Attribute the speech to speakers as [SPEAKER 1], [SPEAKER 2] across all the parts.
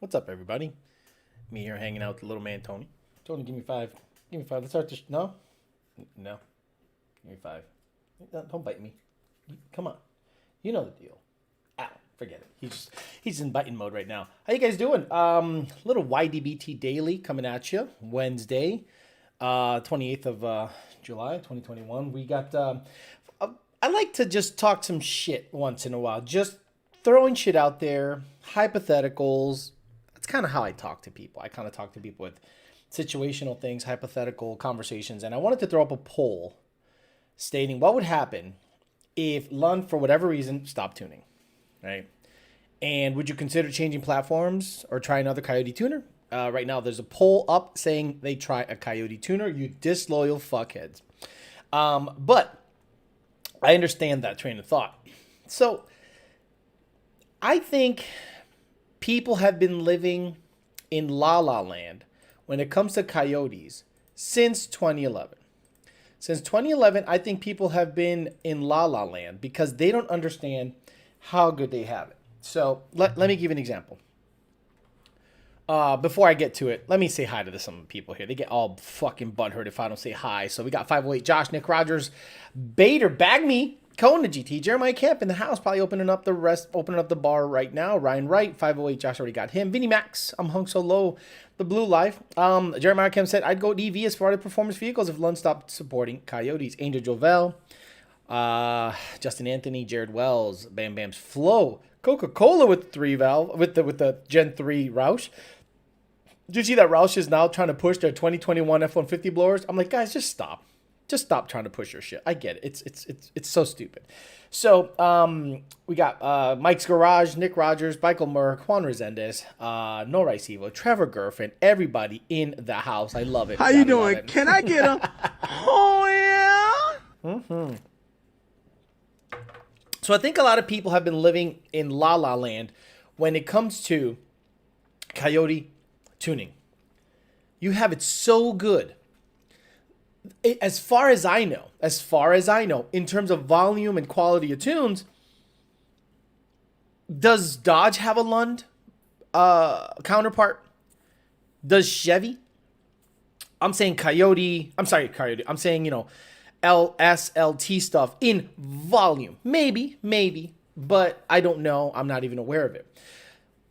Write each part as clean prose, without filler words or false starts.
[SPEAKER 1] What's up, everybody? Me here hanging out with the little man, Tony. Tony, give me five. Give me five. Let's start this. No? No. Give me five. Don't bite me. Come on. You know the deal. Ow. Forget it. He's in biting mode right now. How you guys doing? Little YDBT daily coming at you. Wednesday, 28th of July, 2021. We got... I like to just talk some shit once in a while. Just throwing shit out there. Hypotheticals. That's kind of how I talk to people. I kind of talk to people with situational things, hypothetical conversations. And I wanted to throw up a poll stating what would happen if Lund, for whatever reason, stopped tuning, right? And would you consider changing platforms or try another Coyote tuner? Right now, there's a poll up saying they try a Coyote tuner. You disloyal fuckheads. But I understand that train of thought. So I think people have been living in La La Land when it comes to coyotes since 2011. Since 2011, I think people have been in La La Land because they don't understand how good they have it. So let me give you an example. Before I get to it, let me say hi to some people here. They get all fucking butthurt if I don't say hi. So we got 508 Josh, Nick Rogers, Bader, Bag Me, Kona GT, Jeremiah Camp in the house, probably opening up the bar right now. Ryan Wright, 508 Josh already got him. Vinny Max, I'm hung so low. The Blue Life. Jeremiah Camp said, I'd go EV as far as performance vehicles if Lund stopped supporting Coyotes. Angel Jovel, Justin Anthony, Jared Wells, Bam Bam's Flow, Coca-Cola with the 3-valve, with the Gen 3 Roush. Did you see that Roush is now trying to push their 2021 F-150 blowers? I'm like, guys, just stop. Just stop trying to push your shit. I get it. It's so stupid. So we got Mike's Garage, Nick Rogers, Michael Merck, Juan Resendez, No Rice Evo, Trevor Gerfen, everybody in the house. I love it.
[SPEAKER 2] How you doing? Can I get a oh yeah?
[SPEAKER 1] Mm-hmm. So I think a lot of people have been living in La La Land when it comes to Coyote tuning. You have it so good. As far as I know, in terms of volume and quality of tunes, does Dodge have a Lund counterpart? Does Chevy? I'm saying Coyote. I'm saying, LSLT stuff in volume. Maybe, but I don't know. I'm not even aware of it.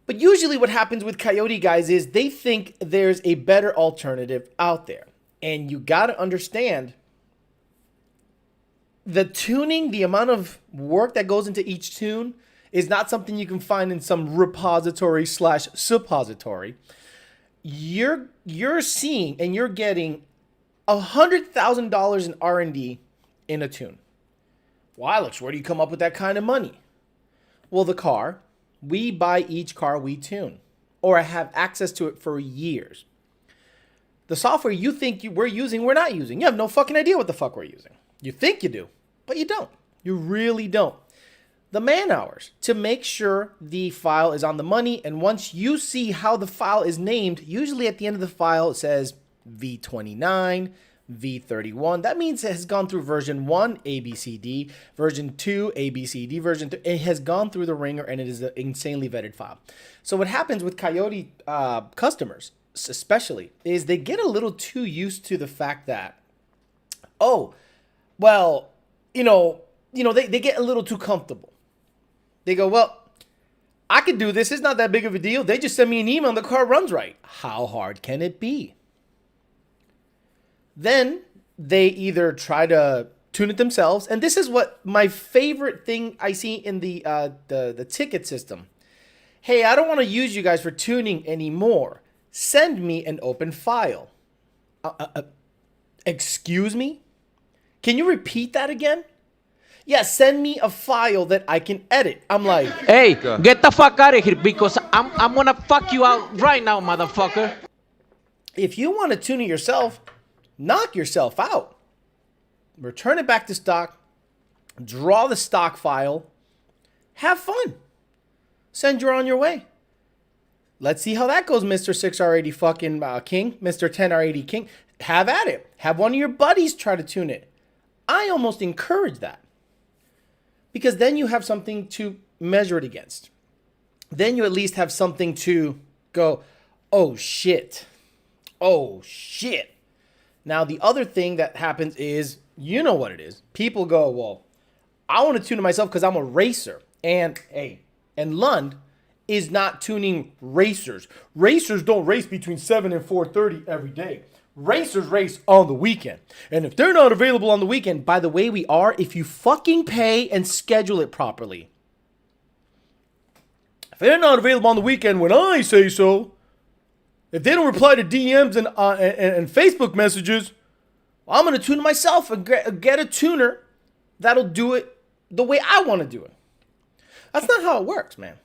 [SPEAKER 1] But usually what happens with Coyote guys is they think there's a better alternative out there. And you got to understand the tuning, the amount of work that goes into each tune is not something you can find in some repository / suppository. You're seeing and you're getting $100,000 in R&D in a tune. Well, Alex, where do you come up with that kind of money? Well, the car. We buy each car we tune or have access to it for years. The software you think we're using, we're not using. You have no fucking idea what the fuck we're using. You think you do, but you don't. You really don't. The man hours to make sure the file is on the money. And once you see how the file is named, usually at the end of the file, it says V29, V31. That means it has gone through version 1, ABCD, version 2, ABCD, version 3. It has gone through the ringer and it is an insanely vetted file. So what happens with Coyote customers, especially, is they get a little too used to the fact that, they get a little too comfortable. They go, well, I could do this. It's not that big of a deal. They just send me an email and the car runs right. How hard can it be? Then they either try to tune it themselves. And this is what my favorite thing I see in the ticket system. Hey, I don't want to use you guys for tuning anymore. Send me an open file. Excuse me? Can you repeat that again? Yeah, send me a file that I can edit. I'm like,
[SPEAKER 3] hey, get the fuck out of here because I'm gonna fuck you out right now, motherfucker.
[SPEAKER 1] If you want to tune it yourself, knock yourself out. Return it back to stock. Draw the stock file. Have fun. Send you on your way. Let's see how that goes, Mr. 6R80 fucking King, Mr. 10R80 King. Have at it. Have one of your buddies try to tune it. I almost encourage that. Because then you have something to measure it against. Then you at least have something to go, oh shit. Oh shit. Now, the other thing that happens is, you know what it is. People go, well, I want to tune it myself because I'm a racer. And Lund is not tuning racers. Racers don't race between 7 and 4:30 every day. Racers race on the weekend. And if they're not available on the weekend, by the way we are, if you fucking pay and schedule it properly. If they're not available on the weekend when I say so, if they don't reply to DMs and Facebook messages, I'm going to tune it myself and get a tuner that'll do it the way I want to do it. That's not how it works, man.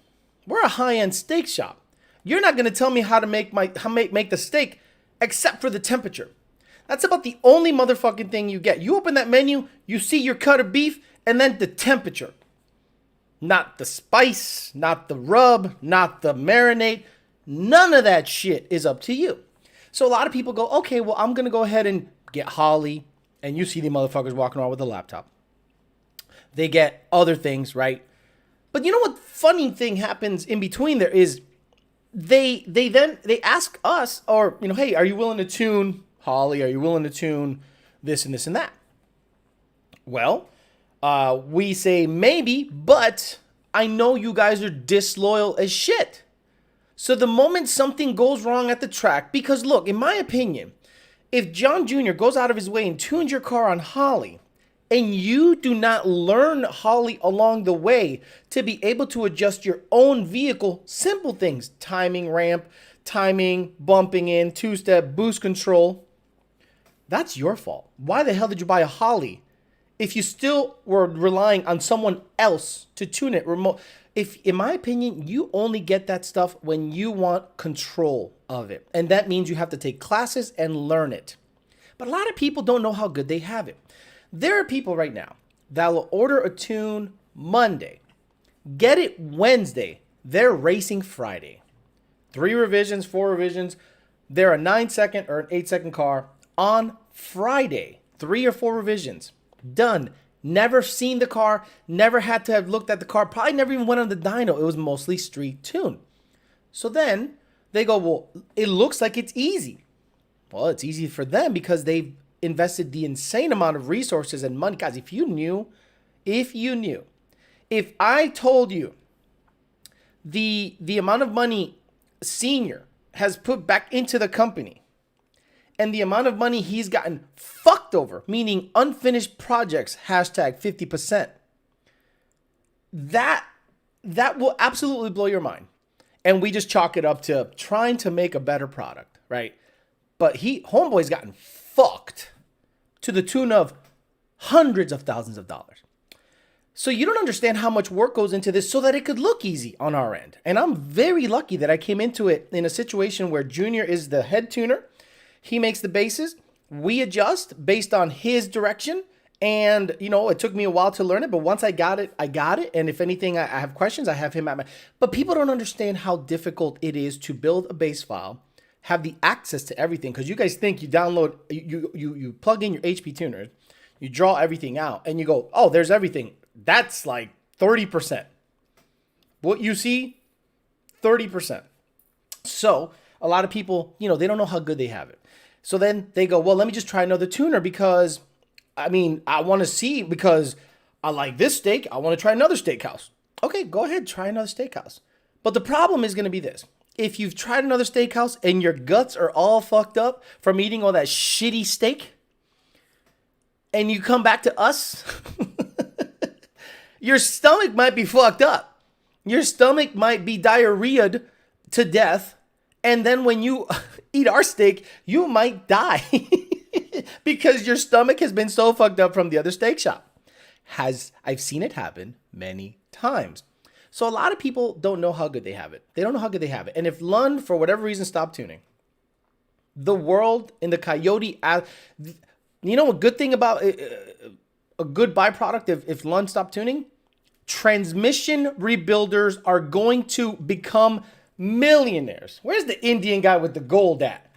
[SPEAKER 1] We're a high-end steak shop. You're not going to tell me how to make the steak except for the temperature. That's about the only motherfucking thing you get. You open that menu, you see your cut of beef, and then the temperature. Not the spice, not the rub, not the marinade. None of that shit is up to you. So a lot of people go, okay, well, I'm going to go ahead and get Holly. And you see the motherfuckers walking around with a laptop. They get other things, right? But you know what funny thing happens in between there is they ask us, or, you know, hey, are you willing to tune Holly? Are you willing to tune this and this and that? Well, we say maybe, but I know you guys are disloyal as shit. So the moment something goes wrong at the track, because look, in my opinion, if John Jr. goes out of his way and tunes your car on Holly, and you do not learn Holly along the way to be able to adjust your own vehicle, simple things, timing ramp, timing, bumping in, two-step, boost control, that's your fault. Why the hell did you buy a Holly if you still were relying on someone else to tune it remote? If, in my opinion, you only get that stuff when you want control of it. And that means you have to take classes and learn it. But a lot of people don't know how good they have it. There are people right now that will order a tune Monday, get it Wednesday, they're racing Friday. 3 revisions, 4 revisions, they're a 9-second or an 8-second car on Friday. 3 or 4 revisions, done. Never seen the car, never had to have looked at the car, probably never even went on the dyno. It was mostly street tune. So then they go, well, it looks like it's easy. Well, it's easy for them because they've invested the insane amount of resources and money. Guys, if I told you the amount of money Senior has put back into the company and the amount of money he's gotten fucked over, meaning unfinished projects, hashtag 50%, that will absolutely blow your mind. And we just chalk it up to trying to make a better product, right? But homeboy's gotten fucked to the tune of hundreds of thousands of dollars. So you don't understand how much work goes into this so that it could look easy on our end. And I'm very lucky that I came into it in a situation where Junior is the head tuner. He makes the bases. We adjust based on his direction. And, you know, it took me a while to learn it. But once I got it, I got it. And if anything, I have questions, I have him at my... But people don't understand how difficult it is to build a base file, have the access to everything, because you guys think you download, you plug in your HP tuner, you draw everything out, and you go, oh, there's everything. That's like 30%. What you see, 30%. So a lot of people, you know, they don't know how good they have it. So then they go, well, let me just try another tuner because, I mean, I want to see, because I like this steak, I want to try another steakhouse. Okay, go ahead, try another steakhouse. But the problem is going to be this. If you've tried another steakhouse and your guts are all fucked up from eating all that shitty steak, and you come back to us, your stomach might be fucked up. Your stomach might be diarrheaed to death. And then when you eat our steak, you might die because your stomach has been so fucked up from the other steak shop. I've seen it happen many times. So a lot of people don't know how good they have it. They don't know how good they have it. And if Lund, for whatever reason, stopped tuning, the world in the Coyote, you know, a good thing about a good byproduct if Lund stopped tuning, transmission rebuilders are going to become millionaires. Where's the Indian guy with the gold at?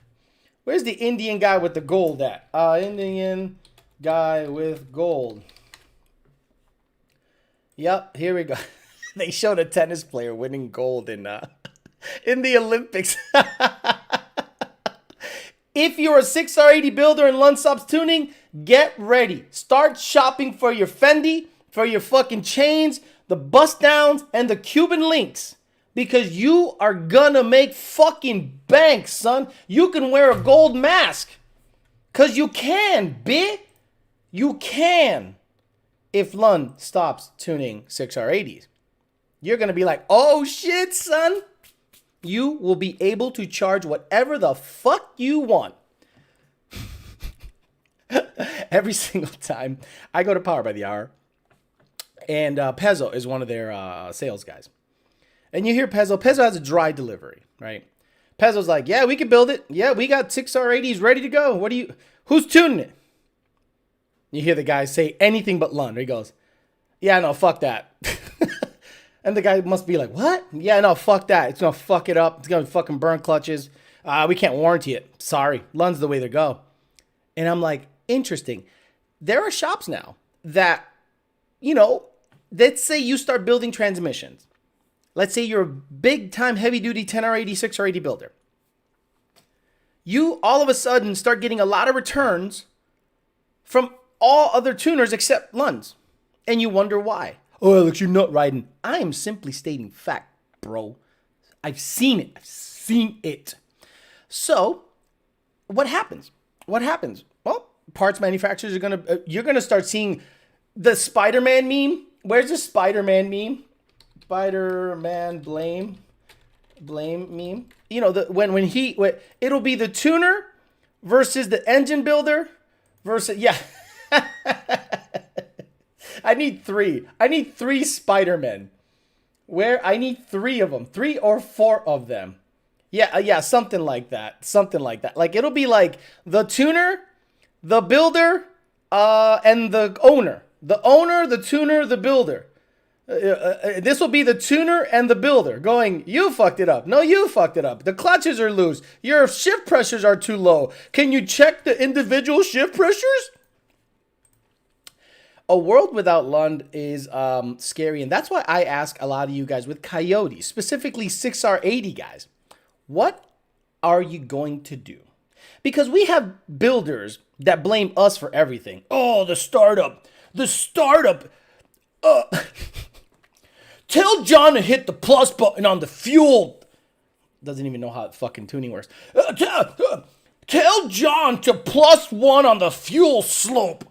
[SPEAKER 1] Where's the Indian guy with the gold at? Indian guy with gold. Yep, here we go. They showed a tennis player winning gold in in the Olympics. If you're a 6R80 builder in Lund stops tuning, get ready. Start shopping for your Fendi, for your fucking chains, the bust downs, and the Cuban links. Because you are gonna make fucking bank, son. You can wear a gold mask. Because you can, bitch. You can. If Lund stops tuning 6R80s, you're gonna be like, oh shit, son. You will be able to charge whatever the fuck you want. Every single time I go to Power by the Hour, and Pezzo is one of their sales guys. And you hear Pezzo. Pezzo has a dry delivery, right? Pezzo's like, yeah, we can build it. Yeah, we got 6R80s ready to go. Who's tuning it? You hear the guy say anything but Lund. He goes, yeah, no, fuck that. And the guy must be like, what? Yeah, no, fuck that. It's going to fuck it up. It's going to fucking burn clutches. We can't warranty it. Sorry. Lund's the way to go. And I'm like, interesting. There are shops now that, let's say you start building transmissions. Let's say you're a big-time heavy-duty 10R80, 6R80 builder. You all of a sudden start getting a lot of returns from all other tuners except Lund's. And you wonder why. Oh, Alex, you're nut riding. I am simply stating fact, bro. I've seen it. So, what happens? Well, parts manufacturers you're gonna start seeing the Spider-Man meme. Where's the Spider-Man meme? Spider-Man blame meme. It'll be the tuner versus the engine builder versus, yeah. I need three Spider-Men. I need 3 of them. 3 or 4 of them. Yeah, something like that. Like, it'll be like the tuner, the builder, and the owner. The owner, the tuner, the builder. This will be the tuner and the builder going, you fucked it up. No, you fucked it up. The clutches are loose. Your shift pressures are too low. Can you check the individual shift pressures? A world without Lund is scary, and that's why I ask a lot of you guys with Coyote, specifically 6R80 guys, what are you going to do? Because we have builders that blame us for everything. Oh, the startup. Tell John to hit the plus button on the fuel. Doesn't even know how fucking tuning works. Tell John to +1 on the fuel slope.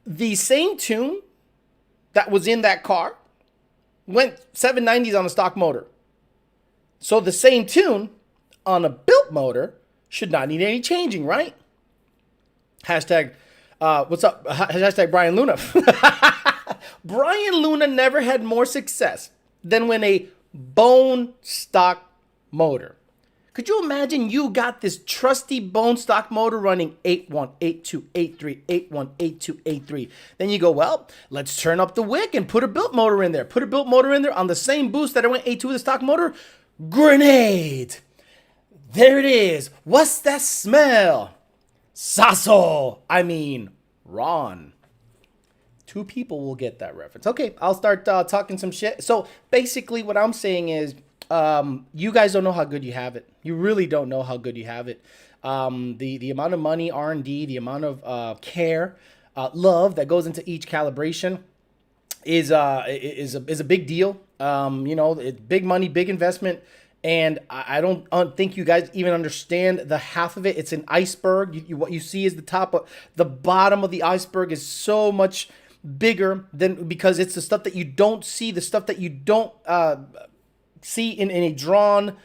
[SPEAKER 1] The same tune that was in that car went 790s on a stock motor. So the same tune on a built motor should not need any changing, right? Hashtag, what's up? Hashtag Brian Luna. Brian Luna never had more success than when a bone stock motor. Could you imagine you got this trusty bone stock motor running 81, 82, 83, 81, 82, 83. Then you go, well, let's turn up the wick and put a built motor in there. Put a built motor in there on the same boost that I went 82 with the stock motor. Grenade. There it is. What's that smell? Sasso. Ron. 2 people will get that reference. Okay, I'll start talking some shit. So basically what I'm saying is, you guys don't know how good you have it. You really don't know how good you have it. The amount of money, R&D, the amount of care, love that goes into each calibration is a big deal. It's big money, big investment, and I don't think you guys even understand the half of it. It's an iceberg. What you see is the top. The bottom of the iceberg is so much bigger because it's the stuff that you don't see, the stuff that you don't see in a drawn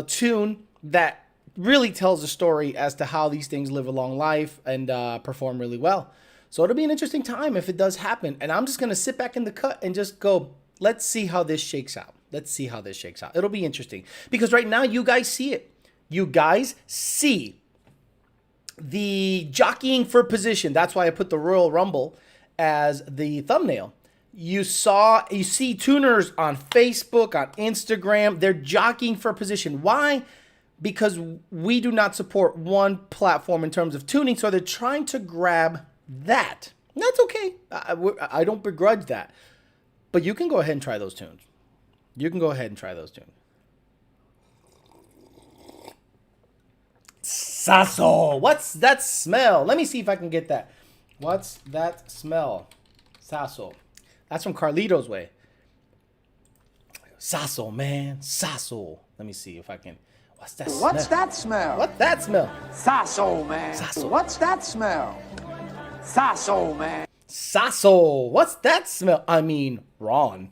[SPEAKER 1] tune that really tells a story as to how these things live a long life and perform really well. So it'll be an interesting time if it does happen. And I'm just going to sit back in the cut and just go, let's see how this shakes out. It'll be interesting because right now you guys see it. You guys see the jockeying for position. That's why I put the Royal Rumble as the thumbnail. You see tuners on Facebook, on Instagram, they're jockeying for position. Why? Because we do not support one platform in terms of tuning, so they're trying to grab that. And that's okay. I don't begrudge that. But you can go ahead and try those tunes. You can go ahead and try those tunes. Sasso. What's that smell? Let me see if I can get that. What's that smell? Sasso. That's from Carlito's Way. Sasso, man. Sasso. Let me see if I can. What's that smell?
[SPEAKER 4] What's that smell?
[SPEAKER 1] What's that smell?
[SPEAKER 4] Sasso, man.
[SPEAKER 1] Sasso.
[SPEAKER 4] What's that smell? Sasso, man.
[SPEAKER 1] Sasso. What's that smell? I mean, Ron.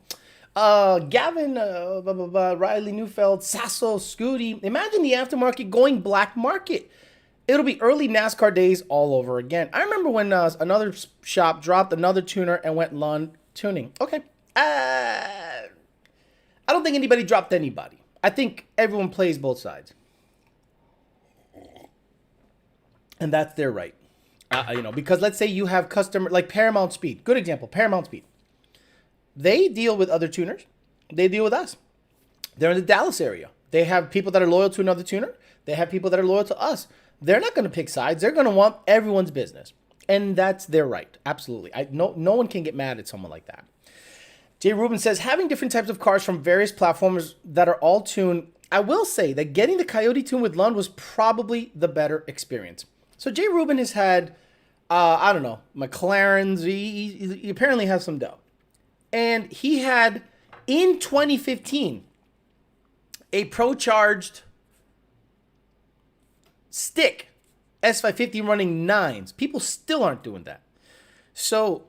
[SPEAKER 1] Gavin, Riley Neufeld, Sasso, Scooty. Imagine the aftermarket going black market. It'll be early NASCAR days all over again. I remember when another shop dropped another tuner and went Lund tuning. Okay. I don't think anybody dropped anybody. I think everyone plays both sides. And that's their right. Because let's say you have customer, like Paramount Speed. Good example, Paramount Speed. They deal with other tuners. They deal with us. They're in the Dallas area. They have people that are loyal to another tuner. They have people that are loyal to us. They're not going to pick sides. They're going to want everyone's business. And that's their right. Absolutely. No one can get mad at someone like that. Jay Rubin says, having different types of cars from various platforms that are all tuned, I will say that getting the Coyote tune with Lund was probably the better experience. So Jay Rubin has had, McLarens. He apparently has some dough. And he had, in 2015, a Pro-Charged stick S550 running 9s. People still aren't doing that. So,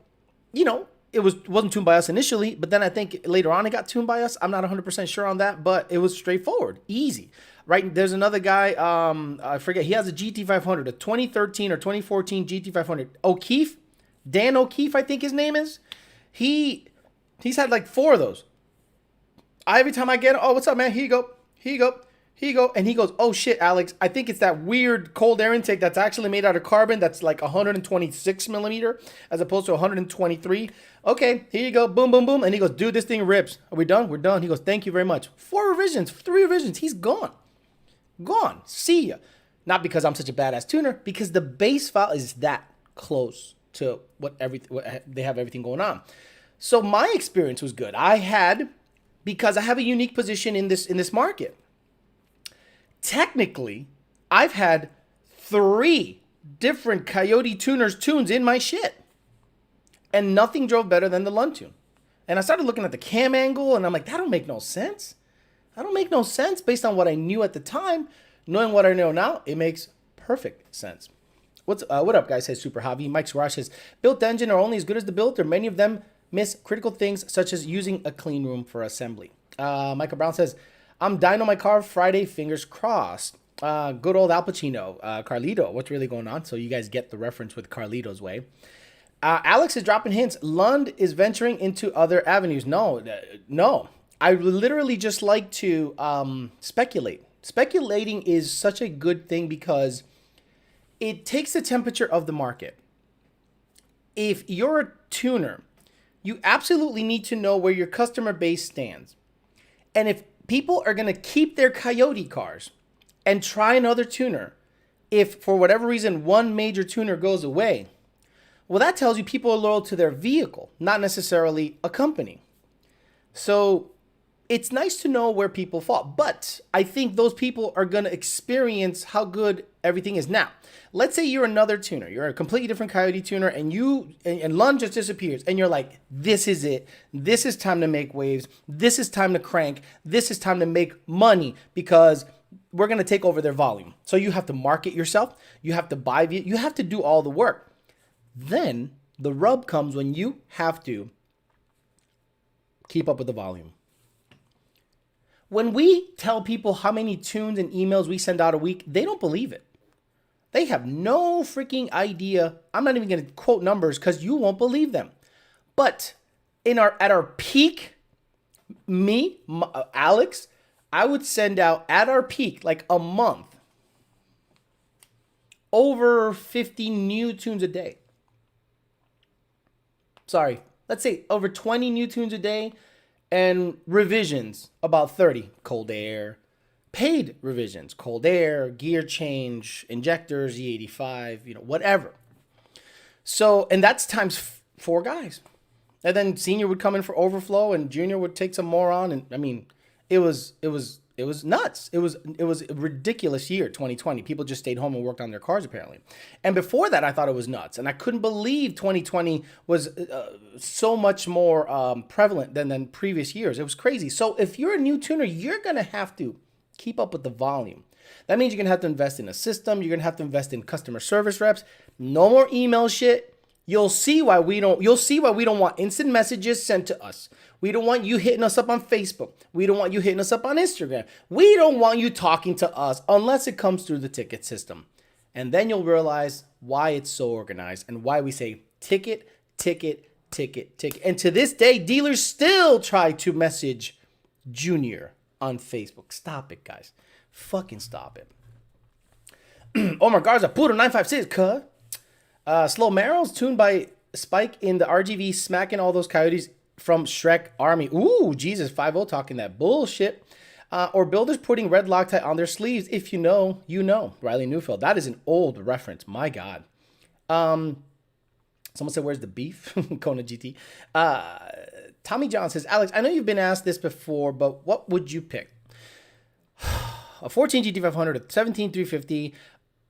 [SPEAKER 1] it wasn't tuned by us initially, but then I think later on it got tuned by us. I'm not 100% sure on that, but it was straightforward, easy. Right? There's another guy, I forget, he has a GT500, a 2013 or 2014 GT500. O'Keefe, Dan O'Keefe, I think his name is. He's had like 4 of those. Every time I get it, oh, what's up, man? Here you go. And he goes, oh shit, Alex, I think it's that weird cold air intake that's actually made out of carbon that's like 126 millimeter as opposed to 123. Okay, here you go. Boom, boom, boom. And he goes, dude, this thing rips. Are we done? We're done. He goes, thank you very much. 3 revisions. He's gone. See ya. Not because I'm such a badass tuner, because the base file is that close to what they have everything going on. So my experience was good. Because I have a unique position in this market. Technically, I've had 3 different Coyote tuners tunes in my shit. And nothing drove better than the Lund tune. And I started looking at the cam angle and I'm like, that don't make no sense. Based on what I knew at the time. Knowing what I know now, it makes perfect sense. What up, guys? Says Super Javi. Mike's Garage says, built engine are only as good as the built, or many of them miss critical things such as using a clean room for assembly. Michael Brown says, I'm dying on my car Friday, fingers crossed. Good old Al Pacino. Carlito, what's really going on? So you guys get the reference with Carlito's Way. Alex is dropping hints. Lund is venturing into other avenues. No. I literally just like to speculate. Speculating is such a good thing because it takes the temperature of the market. If you're a tuner, you absolutely need to know where your customer base stands. And if people are going to keep their Coyote cars and try another tuner, if for whatever reason one major tuner goes away, well, that tells you people are loyal to their vehicle, not necessarily a company. So it's nice to know where people fall. But I think those people are going to experience how good everything is. Now, let's say you're another tuner. You're a completely different Coyote tuner and Lund just disappears. And you're like, this is it. This is time to make waves. This is time to crank. This is time to make money because we're going to take over their volume. So you have to market yourself. You have to buy. You have to do all the work. Then the rub comes when you have to keep up with the volume. When we tell people how many tunes and emails we send out a week, they don't believe it. They have no freaking idea. I'm not even going to quote numbers because you won't believe them. But at our peak, Alex, I would send out at our peak, like a month, over 50 new tunes a day. Sorry, let's say over 20 new tunes a day. And revisions, about 30. Cold air, paid revisions, cold air, gear change, injectors, E85, whatever. So, and that's times 4 guys. And then senior would come in for overflow and junior would take some more on. And I mean, it was nuts. It was a ridiculous year, 2020. People just stayed home and worked on their cars apparently. And before that, I thought it was nuts. And I couldn't believe 2020 was so much more prevalent than previous years. It was crazy. So if you're a new tuner, you're going to have to keep up with the volume. That means you're going to have to invest in a system. You're going to have to invest in customer service reps. No more email shit. You'll see why we don't want instant messages sent to us. We don't want you hitting us up on Facebook. We don't want you hitting us up on Instagram. We don't want you talking to us unless it comes through the ticket system. And then you'll realize why it's so organized and why we say ticket, ticket, ticket, ticket. And to this day, dealers still try to message Junior on Facebook. Stop it, guys. Fucking stop it. Omar Garza, Puro 956, cuh. Slow Marrows, tuned by Spike in the RGV, smacking all those coyotes from Shrek Army. Ooh, Jesus, 5-0 talking that bullshit. Or builders putting red Loctite on their sleeves. If you know, you know. Riley Neufeld. That is an old reference. My God. Someone said, where's the beef? Kona GT. Tommy John says, Alex, I know you've been asked this before, but what would you pick? A 14 GT500, a 17 350,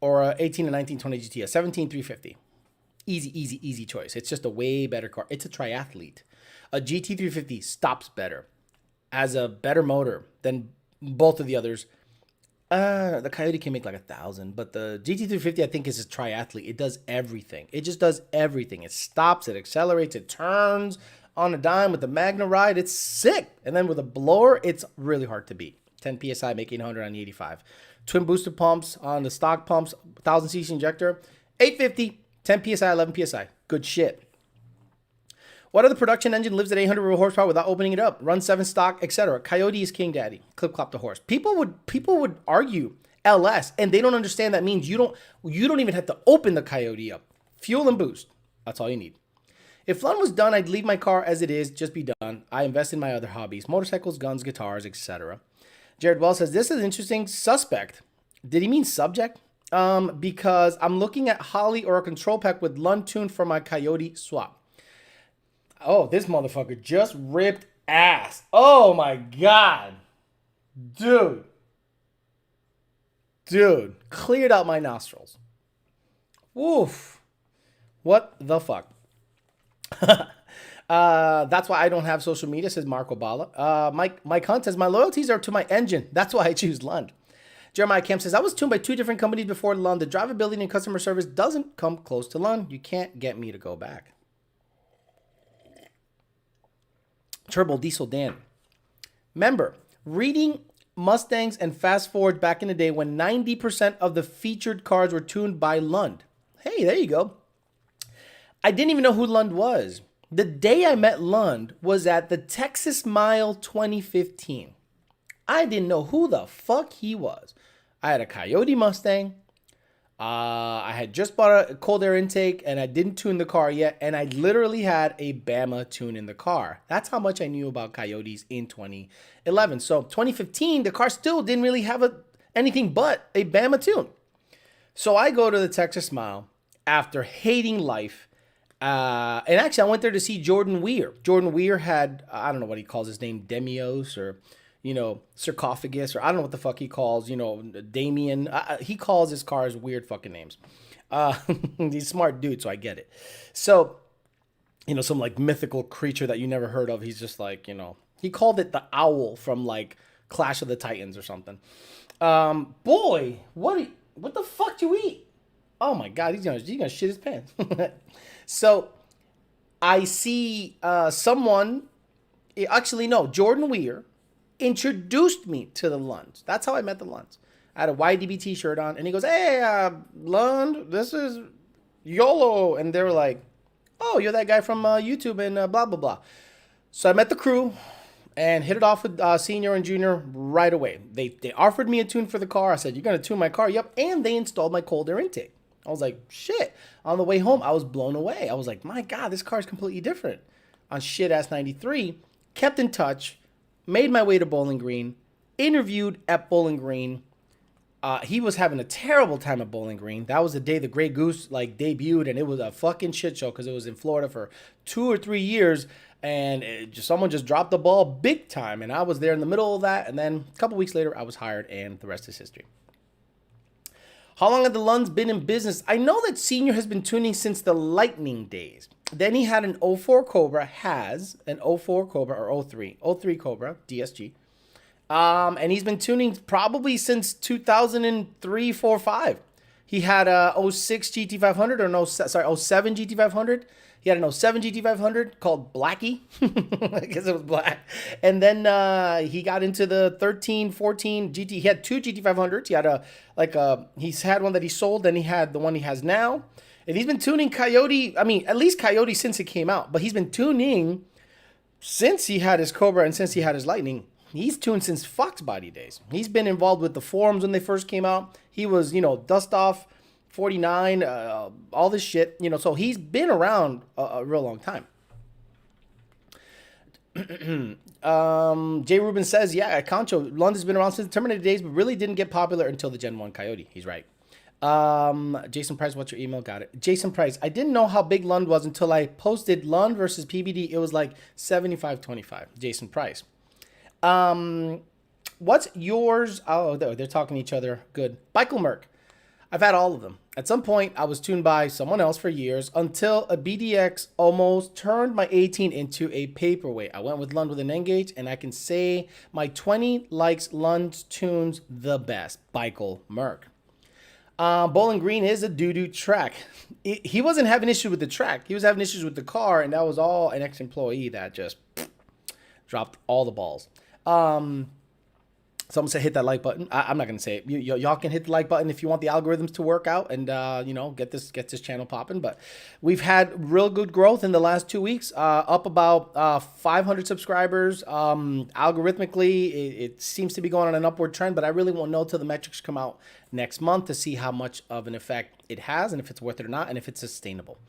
[SPEAKER 1] or a 18 and 19 20 GT, a 17 350. Easy choice. It's just a way better car. It's a triathlete. A GT350 stops better, has a better motor than both of the others. The Coyote can make like 1,000, but the GT350 I think is a triathlete. It does everything. It just does everything. It stops, it accelerates, it turns on a dime with the Magna ride. It's sick. And then with a blower, it's really hard to beat. 10 PSI, making 100 on the 85. Twin booster pumps on the stock pumps, 1,000cc injector, 850. 10 PSI, 11 PSI. Good shit. What other production engine lives at 800 horsepower without opening it up? Run 7 stock, etc. Coyote is king daddy. Clip clop the horse. People would argue LS, and they don't understand that means you don't even have to open the Coyote up. Fuel and boost. That's all you need. If Lund was done, I'd leave my car as it is, just be done. I invest in my other hobbies, motorcycles, guns, guitars, etc. Jared Wells says, this is interesting. Suspect. Did he mean subject? Because I'm looking at Holly or a control pack with Lund tune for my Coyote swap. Oh, this motherfucker just ripped ass. Oh my God. Dude, cleared out my nostrils. Woof. What the fuck? That's why I don't have social media, says Marco Bala. Mike Hunt says, my loyalties are to my engine. That's why I choose Lund. Jeremiah Kemp says, I was tuned by 2 different companies before Lund. The drivability and customer service doesn't come close to Lund. You can't get me to go back. Turbo Diesel Dan. Remember, reading Mustangs and fast forward back in the day when 90% of the featured cars were tuned by Lund. Hey, there you go. I didn't even know who Lund was. The day I met Lund was at the Texas Mile 2015. I didn't know who the fuck he was. I had a Coyote Mustang. I had just bought a cold air intake and I didn't tune the car yet. And I literally had a Bama tune in the car. That's how much I knew about Coyotes in 2011. So 2015, the car still didn't really have anything but a Bama tune. So I go to the Texas Mile after hating life. And actually, I went there to see Jordan Weir. Jordan Weir had, I don't know what he calls his name, Demios or, sarcophagus, or I don't know what the fuck he calls, Damien. He calls his cars weird fucking names. He's a smart dude, so I get it. So, some like mythical creature that you never heard of. He's just like, he called it the owl from like Clash of the Titans or something. Boy, what the fuck do you eat? Oh my God, he's gonna shit his pants. So I see someone, actually no, Jordan Weir introduced me to the Lunds. That's how I met the Lunds. I had a YDBT shirt on, and he goes, hey, Lund, this is YOLO. And they were like, oh, you're that guy from YouTube and blah, blah, blah. So I met the crew and hit it off with senior and junior right away. They offered me a tune for the car. I said, you're going to tune my car? Yep. And they installed my cold air intake. I was like, shit. On the way home, I was blown away. I was like, my God, this car is completely different. On shit-ass 93, kept in touch, made my way to Bowling Green, interviewed at Bowling Green, He was having a terrible time at Bowling Green. That was the day the Grey Goose like debuted, and it was a fucking shit show because it was in Florida for 2 or 3 years, and someone just dropped the ball big time, and I was there in the middle of that, and then a couple weeks later, I was hired, and the rest is history. How long have the Lunds been in business? I know that Senior has been tuning since the Lightning days. Then he had an 04 Cobra, has an 04 Cobra, or 03 Cobra, DSG. And he's been tuning probably since 2003, 4, 5. He had a 06 GT500 or 07 GT500. He had an 07 GT500 called Blackie. I guess it was black. And then he got into the 13, 14 GT. He had 2 GT500s. He had he's had one that he sold. Then he had the one he has now. And he's been tuning Coyote. I mean, at least Coyote since it came out. But he's been tuning since he had his Cobra and since he had his Lightning. He's tuned since Fox Body days. He's been involved with the forums when they first came out. He was, Dust Off 49, all this shit, so he's been around a real long time. Jay Rubin says, yeah, Concho, London's been around since the Terminator days, but really didn't get popular until the Gen 1 Coyote. He's right. Jason Price, what's your email? Got it. Jason Price, I didn't know how big Lund was until I posted Lund versus PBD. It was like 75-25. Jason Price. What's yours? Oh, they're talking to each other. Good. Michael Merck. I've had all of them. At some point, I was tuned by someone else for years until a BDX almost turned my 18 into a paperweight. I went with Lund with an N-gauge, and I can say my 20 likes Lund's tunes the best. Michael Merck. Bowling Green is a doo-doo track. He wasn't having issues with the track. He was having issues with the car, and that was all an ex-employee that just dropped all the balls. Someone said hit that like button. I'm not gonna say it. Y'all can hit the like button if you want the algorithms to work out and get this channel popping. But we've had real good growth in the last 2 weeks. Up about 500 subscribers. Algorithmically, it seems to be going on an upward trend. But I really won't know till the metrics come out next month to see how much of an effect it has and if it's worth it or not and if it's sustainable.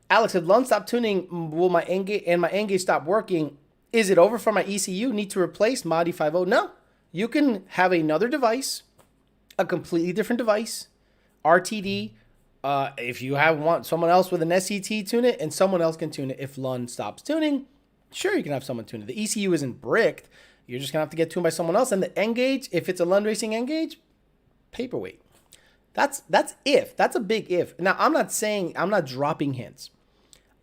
[SPEAKER 1] Alex, if Lund stop tuning, will my N-gauge stop working? Is it over for my ECU? Need to replace Madi 50? No. You can have another device, a completely different device, RTD. If you have someone else with an SET tune it, and someone else can tune it. If Lund stops tuning, sure, you can have someone tune it. The ECU isn't bricked. You're just going to have to get tuned by someone else. And the N-gauge, if it's a Lund Racing N-gauge, paperweight. That's if. That's a big if. Now, I'm not dropping hints.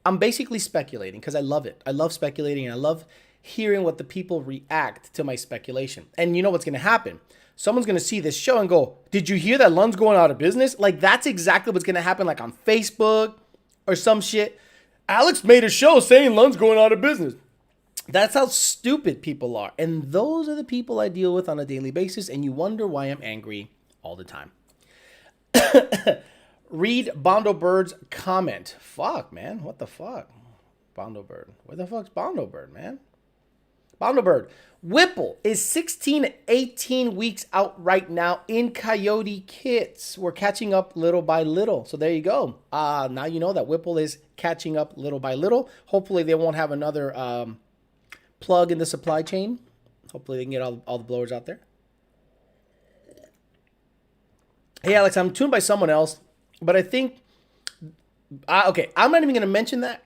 [SPEAKER 1] I'm basically speculating because I love it. I love speculating and I love hearing what the people react to my speculation. And you know what's going to happen? Someone's going to see this show and go, did you hear that Lund's going out of business? Like, that's exactly what's going to happen, like on Facebook or some shit. Alex made a show saying Lund's going out of business. That's how stupid people are. And those are the people I deal with on a daily basis. And you wonder why I'm angry all the time. Read Bondo Bird's comment. Fuck, man. What the fuck? Bondo Bird. Where the fuck's Bondo Bird, man? Bondo Bird. Whipple is 16 to 18 weeks out right now in Coyote kits. We're catching up little by little. So there you go. Now you know that Whipple is catching up little by little. Hopefully they won't have another plug in the supply chain. Hopefully they can get all the blowers out there. Hey, Alex, I'm tuned by someone else, but I think... okay, I'm not even going to mention that.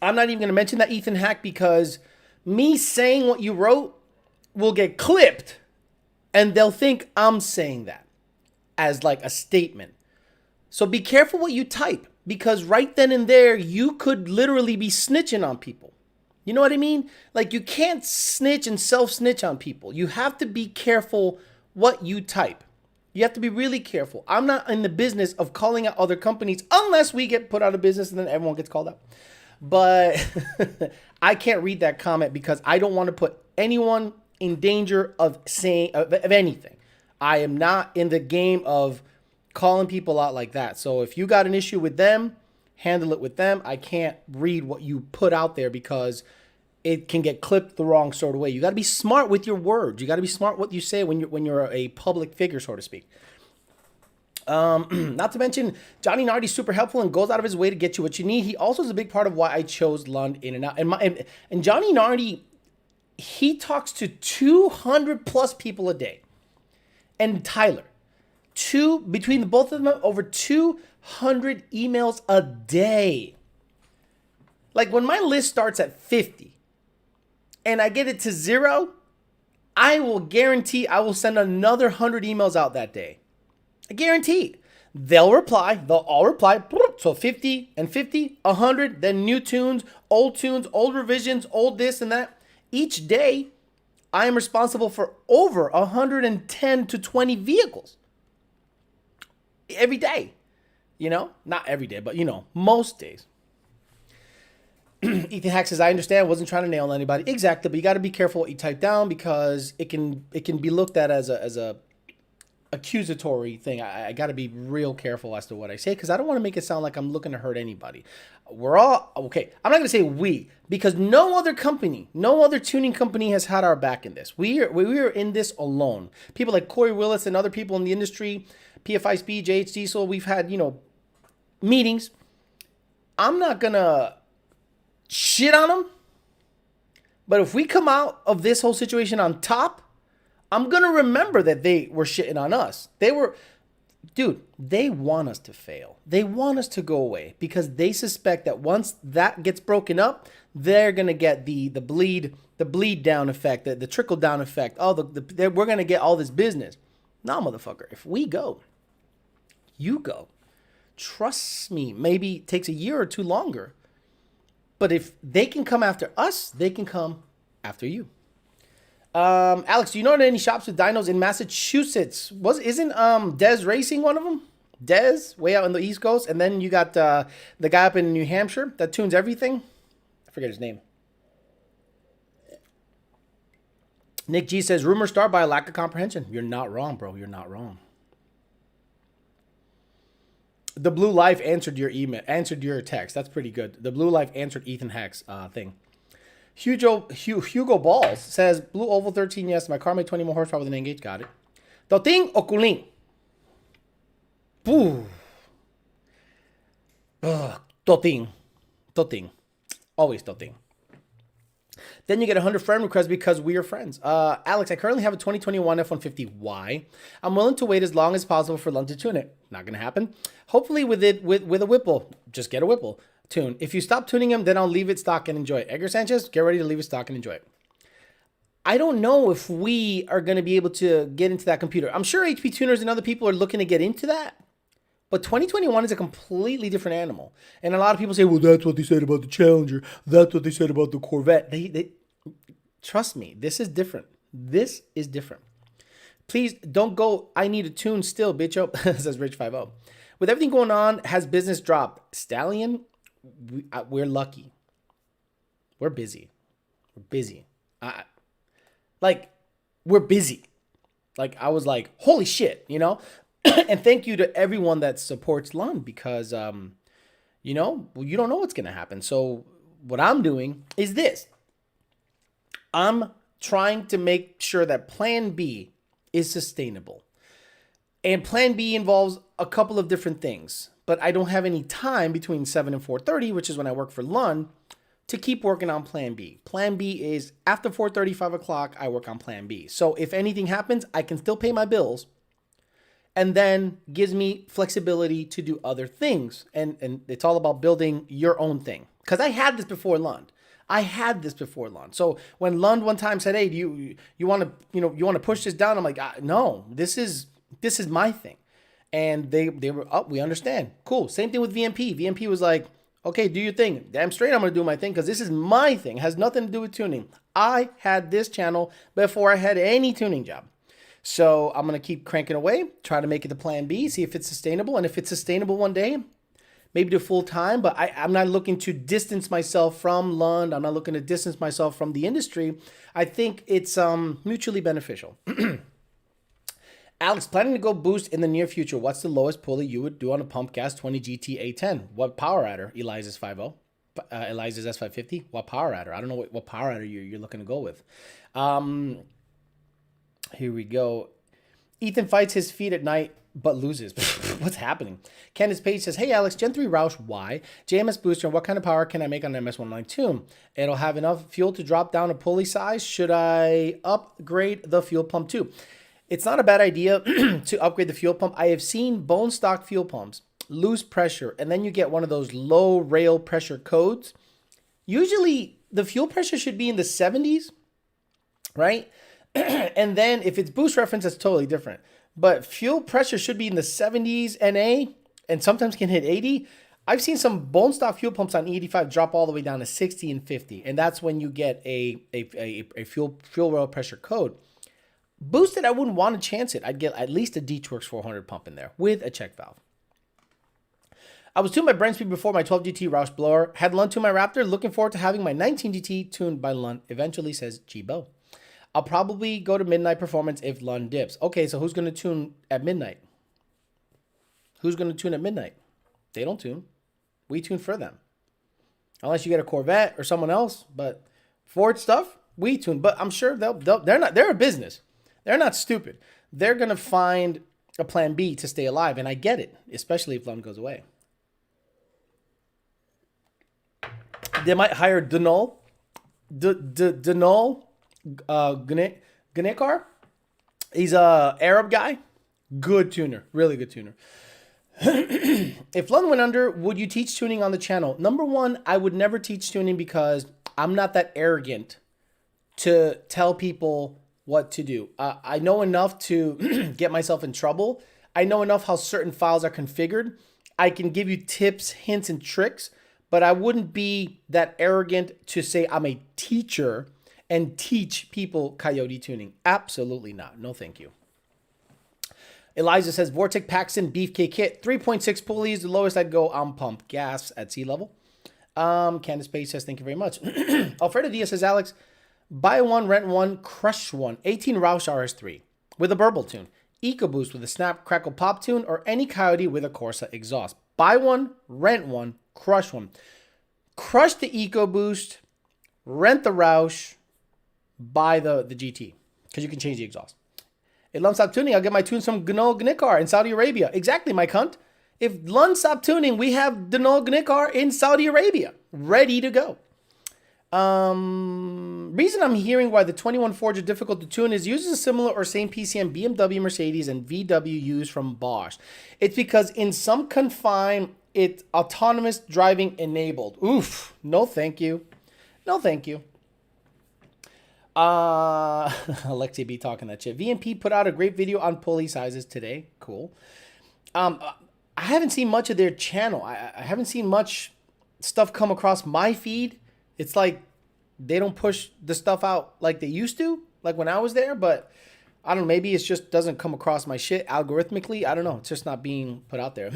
[SPEAKER 1] I'm not even going to mention that, Ethan Hack, because... me saying what you wrote will get clipped and they'll think I'm saying that as like a statement. So be careful what you type because right then and there, you could literally be snitching on people. You know what I mean? Like you can't snitch and self-snitch on people. You have to be careful what you type. You have to be really careful. I'm not in the business of calling out other companies unless we get put out of business and then everyone gets called out. But I can't read that comment because I don't want to put anyone in danger of saying of anything. I am not in the game of calling people out like that. So if you got an issue with them, handle it with them. I can't read what you put out there because it can get clipped the wrong sort of way. You got to be smart with your words. You got to be smart what you say when you're a public figure, so to speak. Not to mention, Johnny Nardi's super helpful and goes out of his way to get you what you need. He also is a big part of why I chose Lund in and out. And Johnny Nardi, he talks to 200 plus people a day. and Tyler. Between the both of them, over 200 emails a day. Like when my list starts at 50 and I get it to 0, I will guarantee I will send another 100 emails out that day. I guarantee. They'll reply. They'll all reply. So 50 and 50, 100, then new tunes, old revisions, old this and that. Each day, I am responsible for over 110 to 20 vehicles. Every day. You know? Not every day, but, you know, most days. Ethan Hack says, I understand. Wasn't trying to nail anybody. Exactly, but you got to be careful what you type down because it can be looked at as a accusatory thing. I got to be real careful as to what I say because I don't want to make it sound like I'm looking to hurt anybody. We're all okay. I'm not going to say we because no other tuning company has had our back in this. We are in this alone. People like Corey Willis and other people in the industry, PFI Speed, JH Diesel, we've had, you know, meetings. I'm not going to shit on them. But if we come out of this whole situation on top, I'm going to remember that they were shitting on us. They want us to fail. They want us to go away because they suspect that once that gets broken up, they're going to get the bleed down effect, the trickle down effect. We're going to get all this business. Nah, motherfucker. If we go, you go. Trust me. Maybe it takes a year or two longer. But if they can come after us, they can come after you. Alex, do you know any shops with dynos in Massachusetts? Isn't Des Racing one of them? Des, way out on the East Coast. And then you got the guy up in New Hampshire that tunes everything. I forget his name. Nick G says, rumors start by a lack of comprehension. You're not wrong, bro. You're not wrong. The Blue Life answered your text. That's pretty good. The Blue Life answered Ethan Hack's thing. Hugo Balls says, Blue Oval 13, yes. My car made 20 more horsepower with an Engage. Got it. Toting o Kuling? Boo. Toting. Always Toting. Then you get 100 friend requests because we are friends. Alex, I currently have a 2021 F-150Y. I'm willing to wait as long as possible for Lund to tune it. Not going to happen. Hopefully with a Whipple. Just get a Whipple tune. If you stop tuning him, then I'll leave it stock and enjoy it. Edgar Sanchez, get ready to leave it stock and enjoy it. I don't know if we are going to be able to get into that computer. I'm sure HP tuners and other people are looking to get into that. But 2021 is a completely different animal. And a lot of people say, well, that's what they said about the Challenger. That's what they said about the Corvette. They trust me, this is different. This is different. Please don't go, I need a tune still, bitch. Up, says Rich50. With everything going on, has business dropped? Stallion, we're lucky. We're busy. We're busy. We're busy. Like, I was like, holy shit, you know? And thank you to everyone that supports Lund because, you know, you don't know what's going to happen. So what I'm doing is this. I'm trying to make sure that Plan B is sustainable. And Plan B involves a couple of different things. But I don't have any time between 7 and 4:30, which is when I work for Lund, to keep working on Plan B. Plan B is after 4:30, 5 o'clock, I work on Plan B. So if anything happens, I can still pay my bills. And then gives me flexibility to do other things. And it's all about building your own thing. Because I had this before Lund. So when Lund one time said, hey, do you want to push this down? I'm like, no, this is my thing. And they were, we understand. Cool. Same thing with VMP. VMP was like, okay, do your thing. Damn straight I'm going to do my thing because this is my thing. It has nothing to do with tuning. I had this channel before I had any tuning job. So I'm going to keep cranking away, try to make it to Plan B, see if it's sustainable. And if it's sustainable one day, maybe do full time. But I'm not looking to distance myself from Lund. I'm not looking to distance myself from the industry. I think it's mutually beneficial. Alex, planning to go boost in the near future. What's the lowest pulley you would do on a pump gas 20 GT A10? What power adder? Eliza's 50. Eliza's S550. What power adder? I don't know what power adder you're looking to go with. Here we go. Ethan fights his feet at night, but loses. What's happening? Candace Page says, hey, Alex, Gen 3 Roush, why? JMS booster, what kind of power can I make on an MS-109 tune? It'll have enough fuel to drop down a pulley size. Should I upgrade the fuel pump too? It's not a bad idea to upgrade the fuel pump. I have seen bone stock fuel pumps lose pressure, and then you get one of those low rail pressure codes. Usually the fuel pressure should be in the 70s, right? And then if it's boost reference, that's totally different. But fuel pressure should be in the 70s NA, and sometimes can hit 80. I've seen some bone stock fuel pumps on E85 drop all the way down to 60 and 50, and that's when you get a fuel rail pressure code. Boosted, I wouldn't want to chance it. I'd get at least a D-Twerks 400 pump in there with a check valve. I was tuned by Brent Speed before my 12 GT Roush blower. Had Lund tune my Raptor. Looking forward to having my 19 GT tuned by Lund. Eventually, says G-Bo. I'll probably go to midnight performance if Lund dips. Okay, so who's going to tune at midnight? Who's going to tune at midnight? They don't tune. We tune for them. Unless you get a Corvette or someone else. But Ford stuff, we tune. But I'm sure they're a business. They're not stupid. They're going to find a plan B to stay alive. And I get it, especially if Lund goes away. They might hire Denol Gnekar. He's a Arab guy. Good tuner. Really good tuner. If Lund went under, would you teach tuning on the channel? Number one, I would never teach tuning because I'm not that arrogant to tell people what to do. I know enough to get myself in trouble. I know enough how certain files are configured. I can give you tips, hints, and tricks, but I wouldn't be that arrogant to say I'm a teacher and teach people Coyote tuning. Absolutely not. No, thank you. Eliza says, Vortec Paxton Beefcake Kit, 3.6 pulleys, the lowest I'd go on pump gas at sea level. Candace Page says, thank you very much. Alfredo Diaz says, Alex, buy one, rent one, crush one, 18 Roush RS3 with a burble tune, EcoBoost with a snap, crackle, pop tune, or any Coyote with a Corsa exhaust. Buy one, rent one, crush one. Crush the EcoBoost, rent the Roush, buy the GT, because you can change the exhaust. If Lund stop tuning, I'll get my tunes from Gnol Gnikar in Saudi Arabia. Exactly, my cunt. If Lund stop tuning, we have Gnol Gnikar in Saudi Arabia, ready to go. Reason I'm hearing why the 21 Forge are difficult to tune is uses a similar or same PCM BMW, Mercedes, and VW used from Bosch. It's because in some confined, it's autonomous driving enabled. Oof, no thank you. No thank you. Alexei B talking that shit. VMP put out a great video on pulley sizes today. Cool. I haven't seen much of their channel. I haven't seen much stuff come across my feed. It's like they don't push the stuff out like they used to, like when I was there, but I don't know, maybe it just doesn't come across my shit algorithmically. I don't know. It's just not being put out there.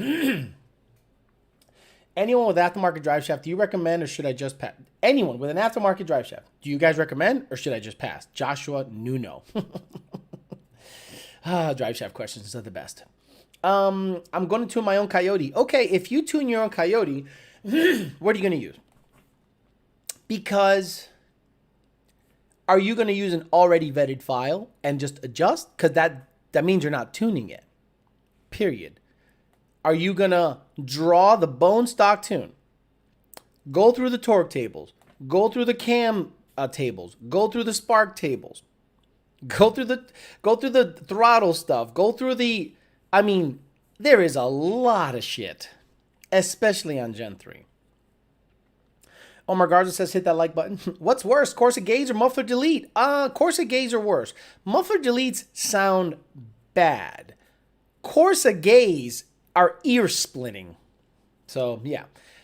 [SPEAKER 1] Anyone with aftermarket drive shaft, do you recommend or should I just pass? Anyone with an aftermarket drive shaft, do you guys recommend or should I just pass? Joshua Nuno. Drive shaft questions are the best. I'm going to tune my own Coyote. Okay, if you tune your own Coyote, what are you going to use? Because are you going to use an already vetted file and just adjust? Because that means you're not tuning it. Period. Are you going to draw the bone stock tune, go through the torque tables, go through the cam tables, go through the spark tables, go through the throttle stuff, go through the, I mean, there is a lot of shit, especially on Gen 3. Omar Garza says, hit that like button. What's worse, Corsa gaze or muffler delete? Corsa gaze are worse. Muffler deletes sound bad. Corsa gaze are ear splitting. So yeah,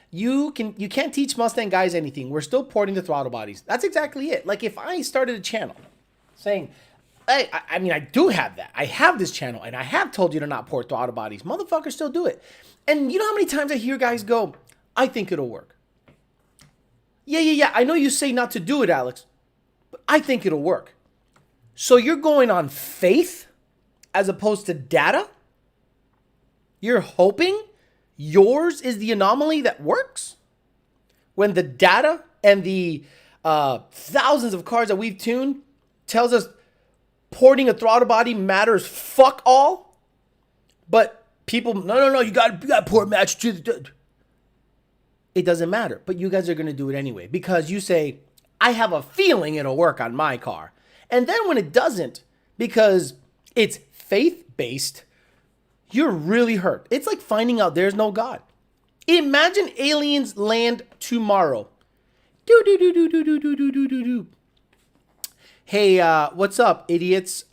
[SPEAKER 1] you can't teach Mustang guys anything. We're still porting the throttle bodies. That's exactly it. Like if I started a channel saying, hey, I mean, I do have that. I have this channel and I have told you to not port throttle bodies. Motherfuckers still do it. And you know how many times I hear guys go, I think it'll work. Yeah. I know you say not to do it, Alex, but I think it'll work. So you're going on faith as opposed to data? You're hoping yours is the anomaly that works? When the data and the thousands of cars that we've tuned tells us porting a throttle body matters fuck all? But people, no, you got port match to the... It doesn't matter, but you guys are going to do it anyway because you say, I have a feeling it'll work on my car. And then when it doesn't, because it's faith-based, you're really hurt. It's like finding out there's no God. Imagine aliens land tomorrow. Do. Hey, what's up, idiots?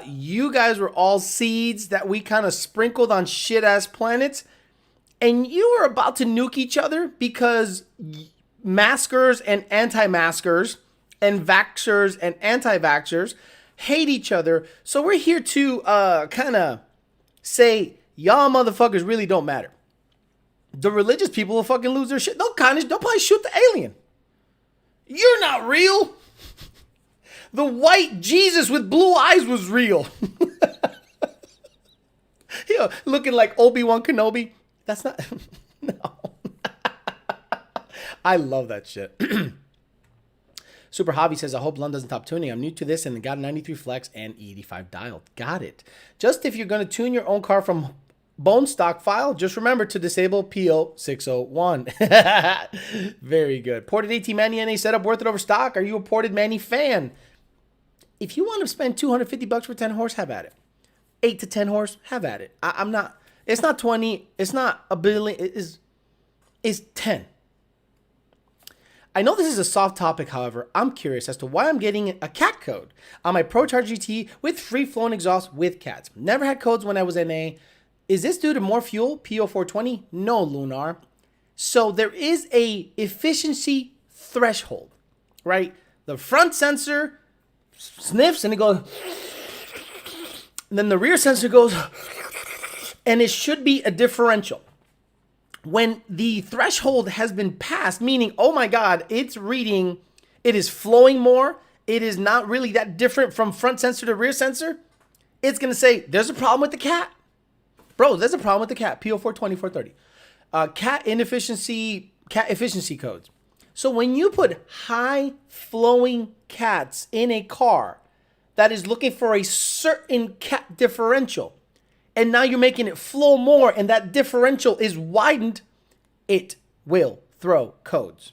[SPEAKER 1] You guys were all seeds that we kind of sprinkled on shit-ass planets, and you were about to nuke each other because maskers and anti-maskers and vaxxers and anti-vaxxers hate each other. So we're here to kind of say, y'all motherfuckers really don't matter. The religious people will fucking lose their shit. They'll probably shoot the alien. You're not real. The white Jesus with blue eyes was real. Looking like Obi-Wan Kenobi. That's not... No. I love that shit. Super Hobby says, I hope Lund doesn't top tuning. I'm new to this and got a 93 flex and 85 dialed. Got it. Just if you're going to tune your own car from bone stock file, just remember to disable PO 601. Very good. Ported AT Manny NA setup worth it over stock. Are you a Ported Manny fan? If you want to spend $250 for 10 horse, have at it. 8 to 10 horse, have at it. I'm not, it's not 20, it's not a billion, it's 10. I know this is a soft topic, however, I'm curious as to why I'm getting a cat code on my ProCharge GT with free-flowing exhaust with cats. Never had codes when I was NA. Is this due to more fuel, PO420? No, Lunar. So there is a efficiency threshold, right? The front sensor sniffs and it goes, and then the rear sensor goes, and it should be a differential. When the threshold has been passed, meaning, oh my God, it's reading, it is flowing more, it is not really that different from front sensor to rear sensor, it's going to say, there's a problem with the cat. Bro, there's a problem with the cat, PO420, 430. Cat efficiency codes. So when you put high flowing cats in a car that is looking for a certain cat differential, and now you're making it flow more and that differential is widened, it will throw codes.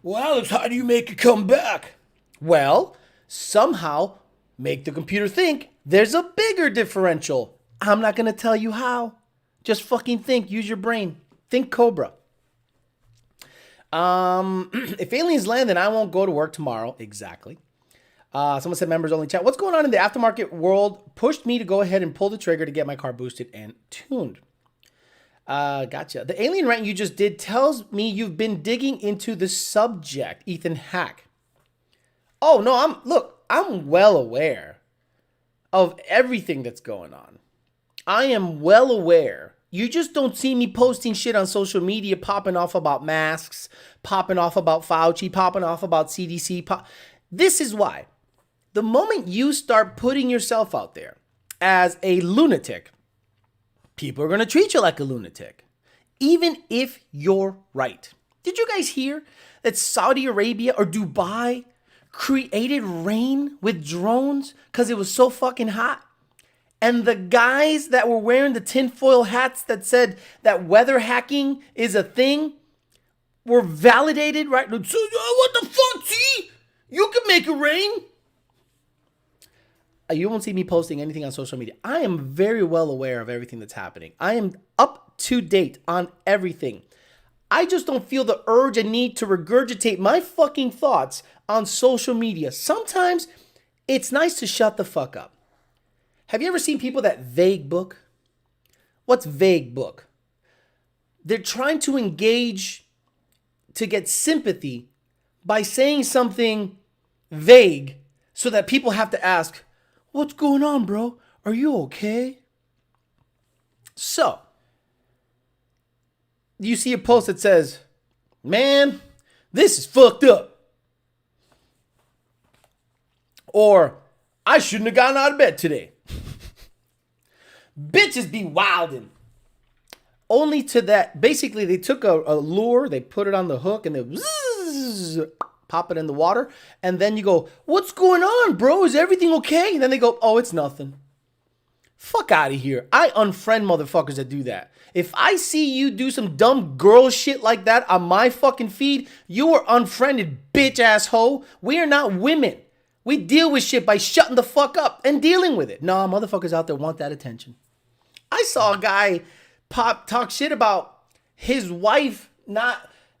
[SPEAKER 1] Well, Alex, how do you make it come back? Well, somehow make the computer think there's a bigger differential. I'm not going to tell you how. Just fucking think. Use your brain. Think Cobra. If aliens land, then I won't go to work tomorrow. Exactly. Someone said members only chat. What's going on in the aftermarket world pushed me to go ahead and pull the trigger to get my car boosted and tuned. Gotcha. The alien rant you just did tells me you've been digging into the subject, Ethan Hack. Oh, no, I'm well aware of everything that's going on. I am well aware. You just don't see me posting shit on social media, popping off about masks, popping off about Fauci, popping off about CDC. This is why. The moment you start putting yourself out there as a lunatic, people are going to treat you like a lunatic, even if you're right. Did you guys hear that Saudi Arabia or Dubai created rain with drones because it was so fucking hot? And the guys that were wearing the tinfoil hats that said that weather hacking is a thing were validated, right? What the fuck, see? You can make it rain. You won't see me posting anything on social media. I am very well aware of everything that's happening. I am up to date on everything. I just don't feel the urge and need to regurgitate my fucking thoughts on social media. Sometimes it's nice to shut the fuck up. Have you ever seen people that vague book? What's vague book? They're trying to engage to get sympathy by saying something vague so that people have to ask, what's going on, bro? Are you okay? So, you see a post that says, man, this is fucked up. Or, I shouldn't have gotten out of bed today. Bitches be wildin'. Only to that, basically they took a lure, they put it on the hook and they pop it in the water. And then you go, what's going on, bro? Is everything okay? And then they go, oh, it's nothing. Fuck out of here. I unfriend motherfuckers that do that. If I see you do some dumb girl shit like that on my fucking feed, you are unfriended, bitch ass hoe. We are not women. We deal with shit by shutting the fuck up and dealing with it. Nah, motherfuckers out there want that attention. I saw a guy talk shit about his wife.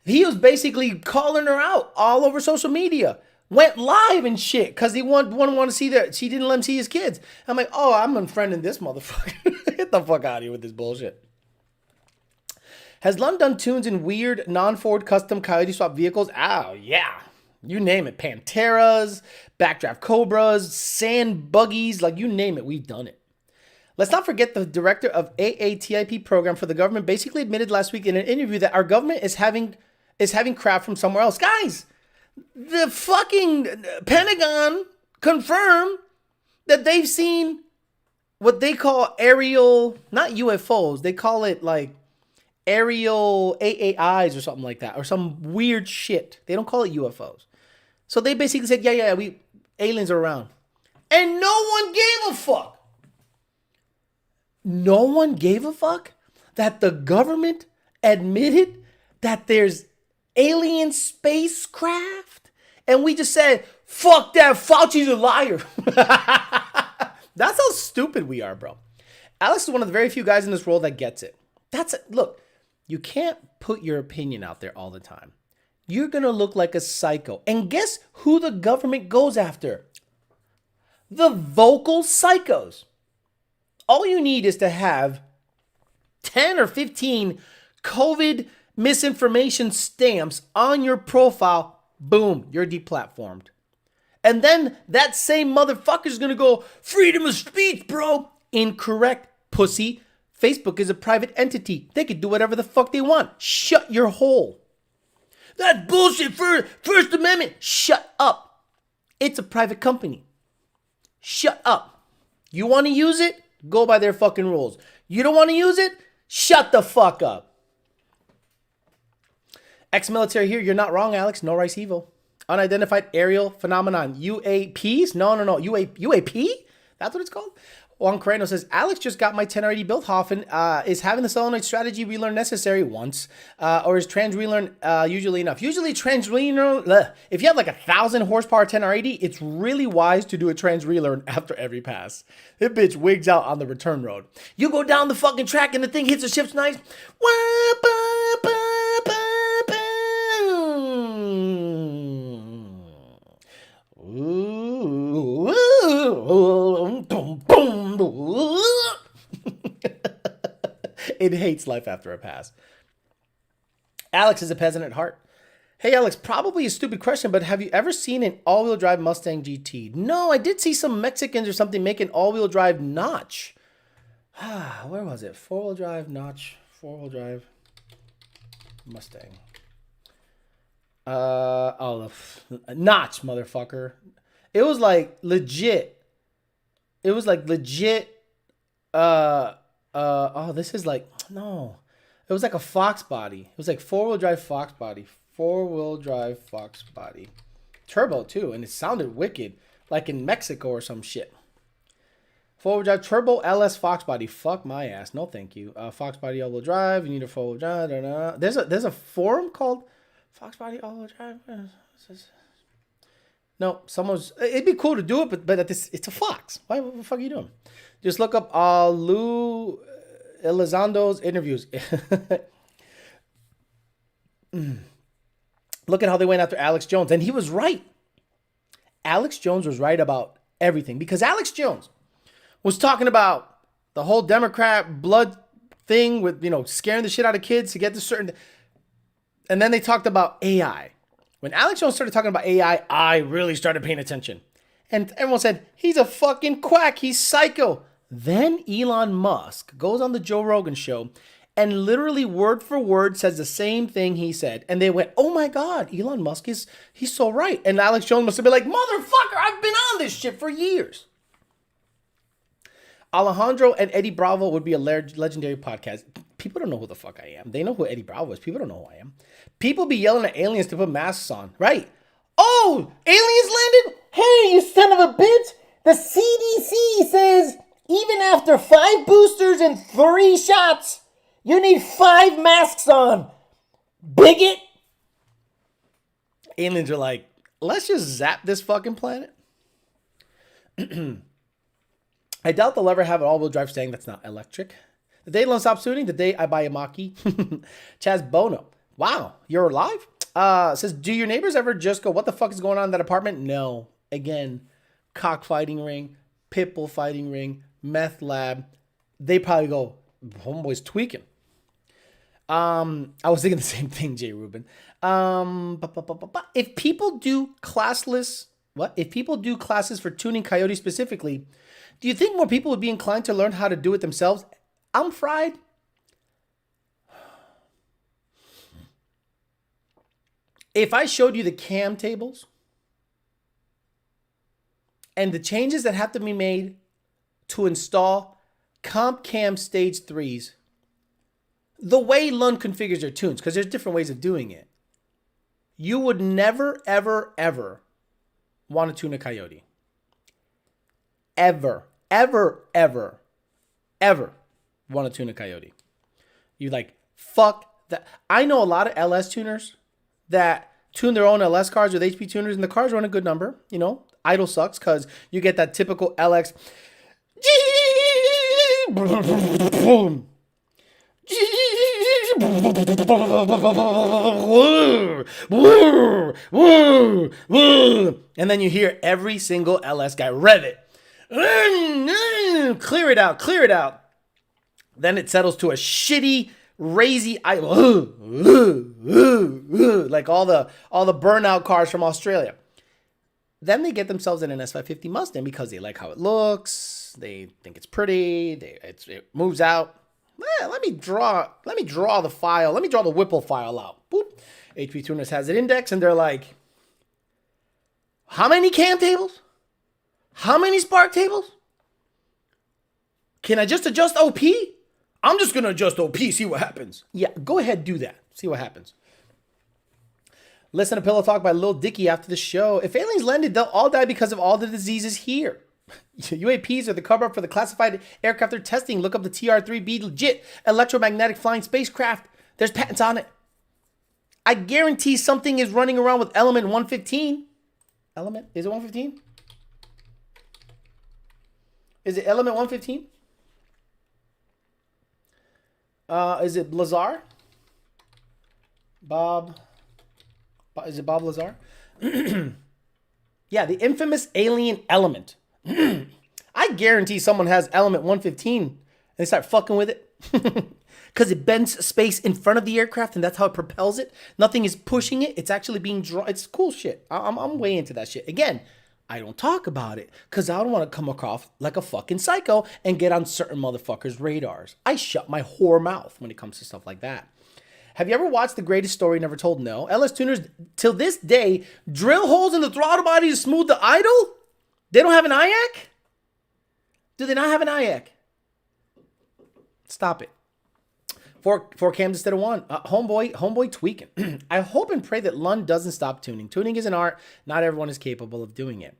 [SPEAKER 1] He was basically calling her out all over social media. Went live and shit because he want to see that she didn't let him see his kids. I'm like, oh, I'm unfriending this motherfucker. Get the fuck out of here with this bullshit. Has Lund done tunes in weird non-Ford custom Coyote swap vehicles? Oh, yeah. You name it. Panteras, backdraft Cobras, sand buggies, like you name it. We've done it. Let's not forget the director of AATIP program for the government basically admitted last week in an interview that our government is having crap from somewhere else. Guys, the fucking Pentagon confirmed that they've seen what they call aerial, not UFOs, they call it like aerial AAIs or something like that, or some weird shit. They don't call it UFOs. So they basically said, yeah, aliens are around. And no one gave a fuck. No one gave a fuck that the government admitted that there's alien spacecraft. And we just said, fuck that, Fauci's a liar. That's how stupid we are, bro. Alex is one of the very few guys in this world that gets it. Look, you can't put your opinion out there all the time. You're going to look like a psycho. And guess who the government goes after? The vocal psychos. All you need is to have 10 or 15 COVID misinformation stamps on your profile. Boom, you're deplatformed. And then that same motherfucker's going to go, freedom of speech, bro. Incorrect, pussy. Facebook is a private entity. They can do whatever the fuck they want. Shut your hole. That's bullshit for First Amendment. Shut up. It's a private company. Shut up. You want to use it? Go by their fucking rules. You don't want to use it? Shut the fuck up. Ex-military here. You're not wrong, Alex. No rice evil. Unidentified aerial phenomenon. UAPs? No. UAP? That's what it's called? Juan Carreno says, Alex just got my 1080 built. Hoffen. Is having the solenoid strategy relearn necessary once? Or is trans relearn usually enough? Usually trans relearn, if you have like 1,000 horsepower 1080, it's really wise to do a trans relearn after every pass. This bitch wigs out on the return road. You go down the fucking track and the thing hits the ship's nice. It hates life after a pass. Alex is a peasant at heart. Hey, Alex, probably a stupid question, but have you ever seen an all-wheel drive Mustang GT? No, I did see some Mexicans or something make an all-wheel drive Notch. Where was it? Four-wheel drive Notch. Four-wheel drive Mustang. Notch, motherfucker. It was like legit. This is like, no. It was like a Fox body. It was like four-wheel drive Fox body. Four-wheel drive Fox body. Turbo, too. And it sounded wicked. Like in Mexico or some shit. Four-wheel drive Turbo LS Fox body. Fuck my ass. No, thank you. Fox body all-wheel drive. You need a four-wheel drive. There's a forum called Fox body all-wheel drive. No, it'd be cool to do it, but it's a Fox. What the fuck are you doing? Just look up Lou Elizondo's interviews. Look at how they went after Alex Jones. And he was right. Alex Jones was right about everything. Because Alex Jones was talking about the whole Democrat blood thing with, scaring the shit out of kids to get to certain... And then they talked about AI. When Alex Jones started talking about AI, I really started paying attention. And everyone said, he's a fucking quack. He's psycho. Then Elon Musk goes on the Joe Rogan show and literally word for word says the same thing he said. And they went, oh my God, Elon Musk he's so right. And Alex Jones must have been like, motherfucker, I've been on this shit for years. Alejandro and Eddie Bravo would be a legendary podcast. People don't know who the fuck I am. They know who Eddie Bravo is. People don't know who I am. People be yelling at aliens to put masks on, right? Oh, aliens landed? Hey, you son of a bitch. The CDC says even after 5 boosters and 3 shots, you need 5 masks on. Bigot. Aliens are like, let's just zap this fucking planet. I doubt they'll ever have an all-wheel drive Stang that's not electric. The day Lund stops tuning, the day I buy a Mach-E. Chaz Bono. Wow, you're alive? Says, do your neighbors ever just go, what the fuck is going on in that apartment? No. Again, cockfighting ring, pitbull fighting ring, meth lab. They probably go, homeboy's tweaking. I was thinking the same thing, Jay Rubin. If people do classless, if people do classes for tuning Coyote specifically, do you think more people would be inclined to learn how to do it themselves? I'm fried. If I showed you the cam tables and the changes that have to be made to install comp cam stage 3s, the way Lund configures their tunes, because there's different ways of doing it, you would never, ever, ever want to tune a Coyote. Ever want to tune a Coyote. You like, fuck that. I know a lot of LS tuners that tune their own LS cars with HP tuners, and the cars run a good number. You know, idle sucks because you get that typical LX. And then you hear every single LS guy rev it. Clear it out. Then it settles to a shitty, razy, like all the burnout cars from Australia. Then they get themselves in an S550 Mustang because they like how it looks. They think it's pretty. It moves out. Let me draw the file. Let me draw the Whipple file out. Boop. HP Tuners has it indexed, and they're like, how many cam tables? How many spark tables? Can I just adjust OP? I'm just going to adjust OP, see what happens. Yeah, go ahead, do that. See what happens. Listen to Pillow Talk by Lil Dicky after the show. If aliens landed, they'll all die because of all the diseases here. UAPs are the cover-up for the classified aircraft they're testing. Look up the TR-3B legit electromagnetic flying spacecraft. There's patents on it. I guarantee something is running around with element 115. Element? Is it 115? Is it element 115? Is it Lazar? Bob? Is it Bob Lazar? Yeah, the infamous alien element. I guarantee someone has element 115 and they start fucking with it. Because it bends space in front of the aircraft and that's how it propels it. Nothing is pushing it. It's actually being drawn. It's cool shit. I'm way into that shit. Again, I don't talk about it because I don't want to come across like a fucking psycho and get on certain motherfuckers' radars. I shut my whore mouth when it comes to stuff like that. Have you ever watched The Greatest Story Never Told? No. LS tuners, till this day, drill holes in the throttle body to smooth the idle? They don't have an IAC? Do they not have an IAC? Stop it. Four cams instead of one. Homeboy tweaking. I hope and pray that Lund doesn't stop tuning. Tuning is an art. Not everyone is capable of doing it.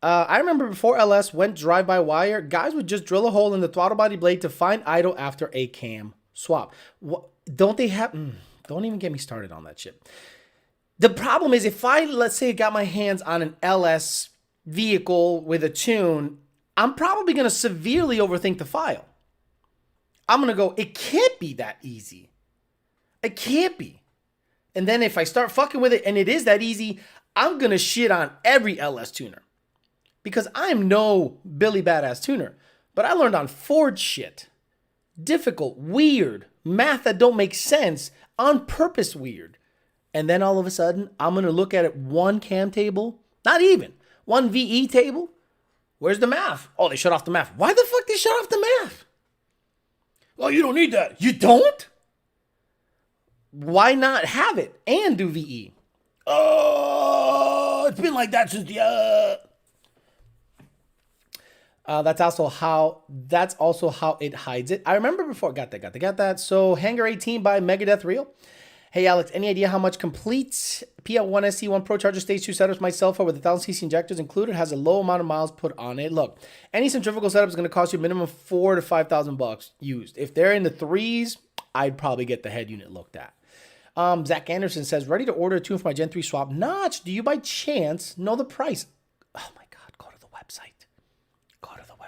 [SPEAKER 1] I remember before LS went drive-by-wire, guys would just drill a hole in the throttle body blade to find idle after a cam swap. Don't they have... don't even get me started on that shit. The problem is if I, let's say, got my hands on an LS vehicle with a tune, I'm probably going to severely overthink the file. I'm going to go, it can't be that easy. It can't be. And then if I start fucking with it and it is that easy, I'm going to shit on every LS tuner. Because I'm no Billy Badass tuner. But I learned on Ford shit. Difficult, weird, math that don't make sense, on purpose weird. And then all of a sudden, I'm going to look at it one cam table, not even, one VE table. Where's the math? Oh, they shut off the math. Why the fuck they shut off the math? Oh, you don't need that. You don't? Why not have it and do VE? Oh, it's been like that since the... That's also how it hides it. I remember before. Got that. So Hangar 18 by Megadeth Real. Hey Alex, any idea how much complete PL1 SC1 Pro Charger Stage 2 setups my cell phone with 1,000cc injectors included has a low amount of miles put on it? Look, any centrifugal setup is going to cost you a minimum of $4,000 to $5,000 used. If they're in the threes, I'd probably get the head unit looked at. Zach Anderson says, ready to order a tune for my Gen 3 swap. Notch, do you by chance know the price? Oh my God, go to the website.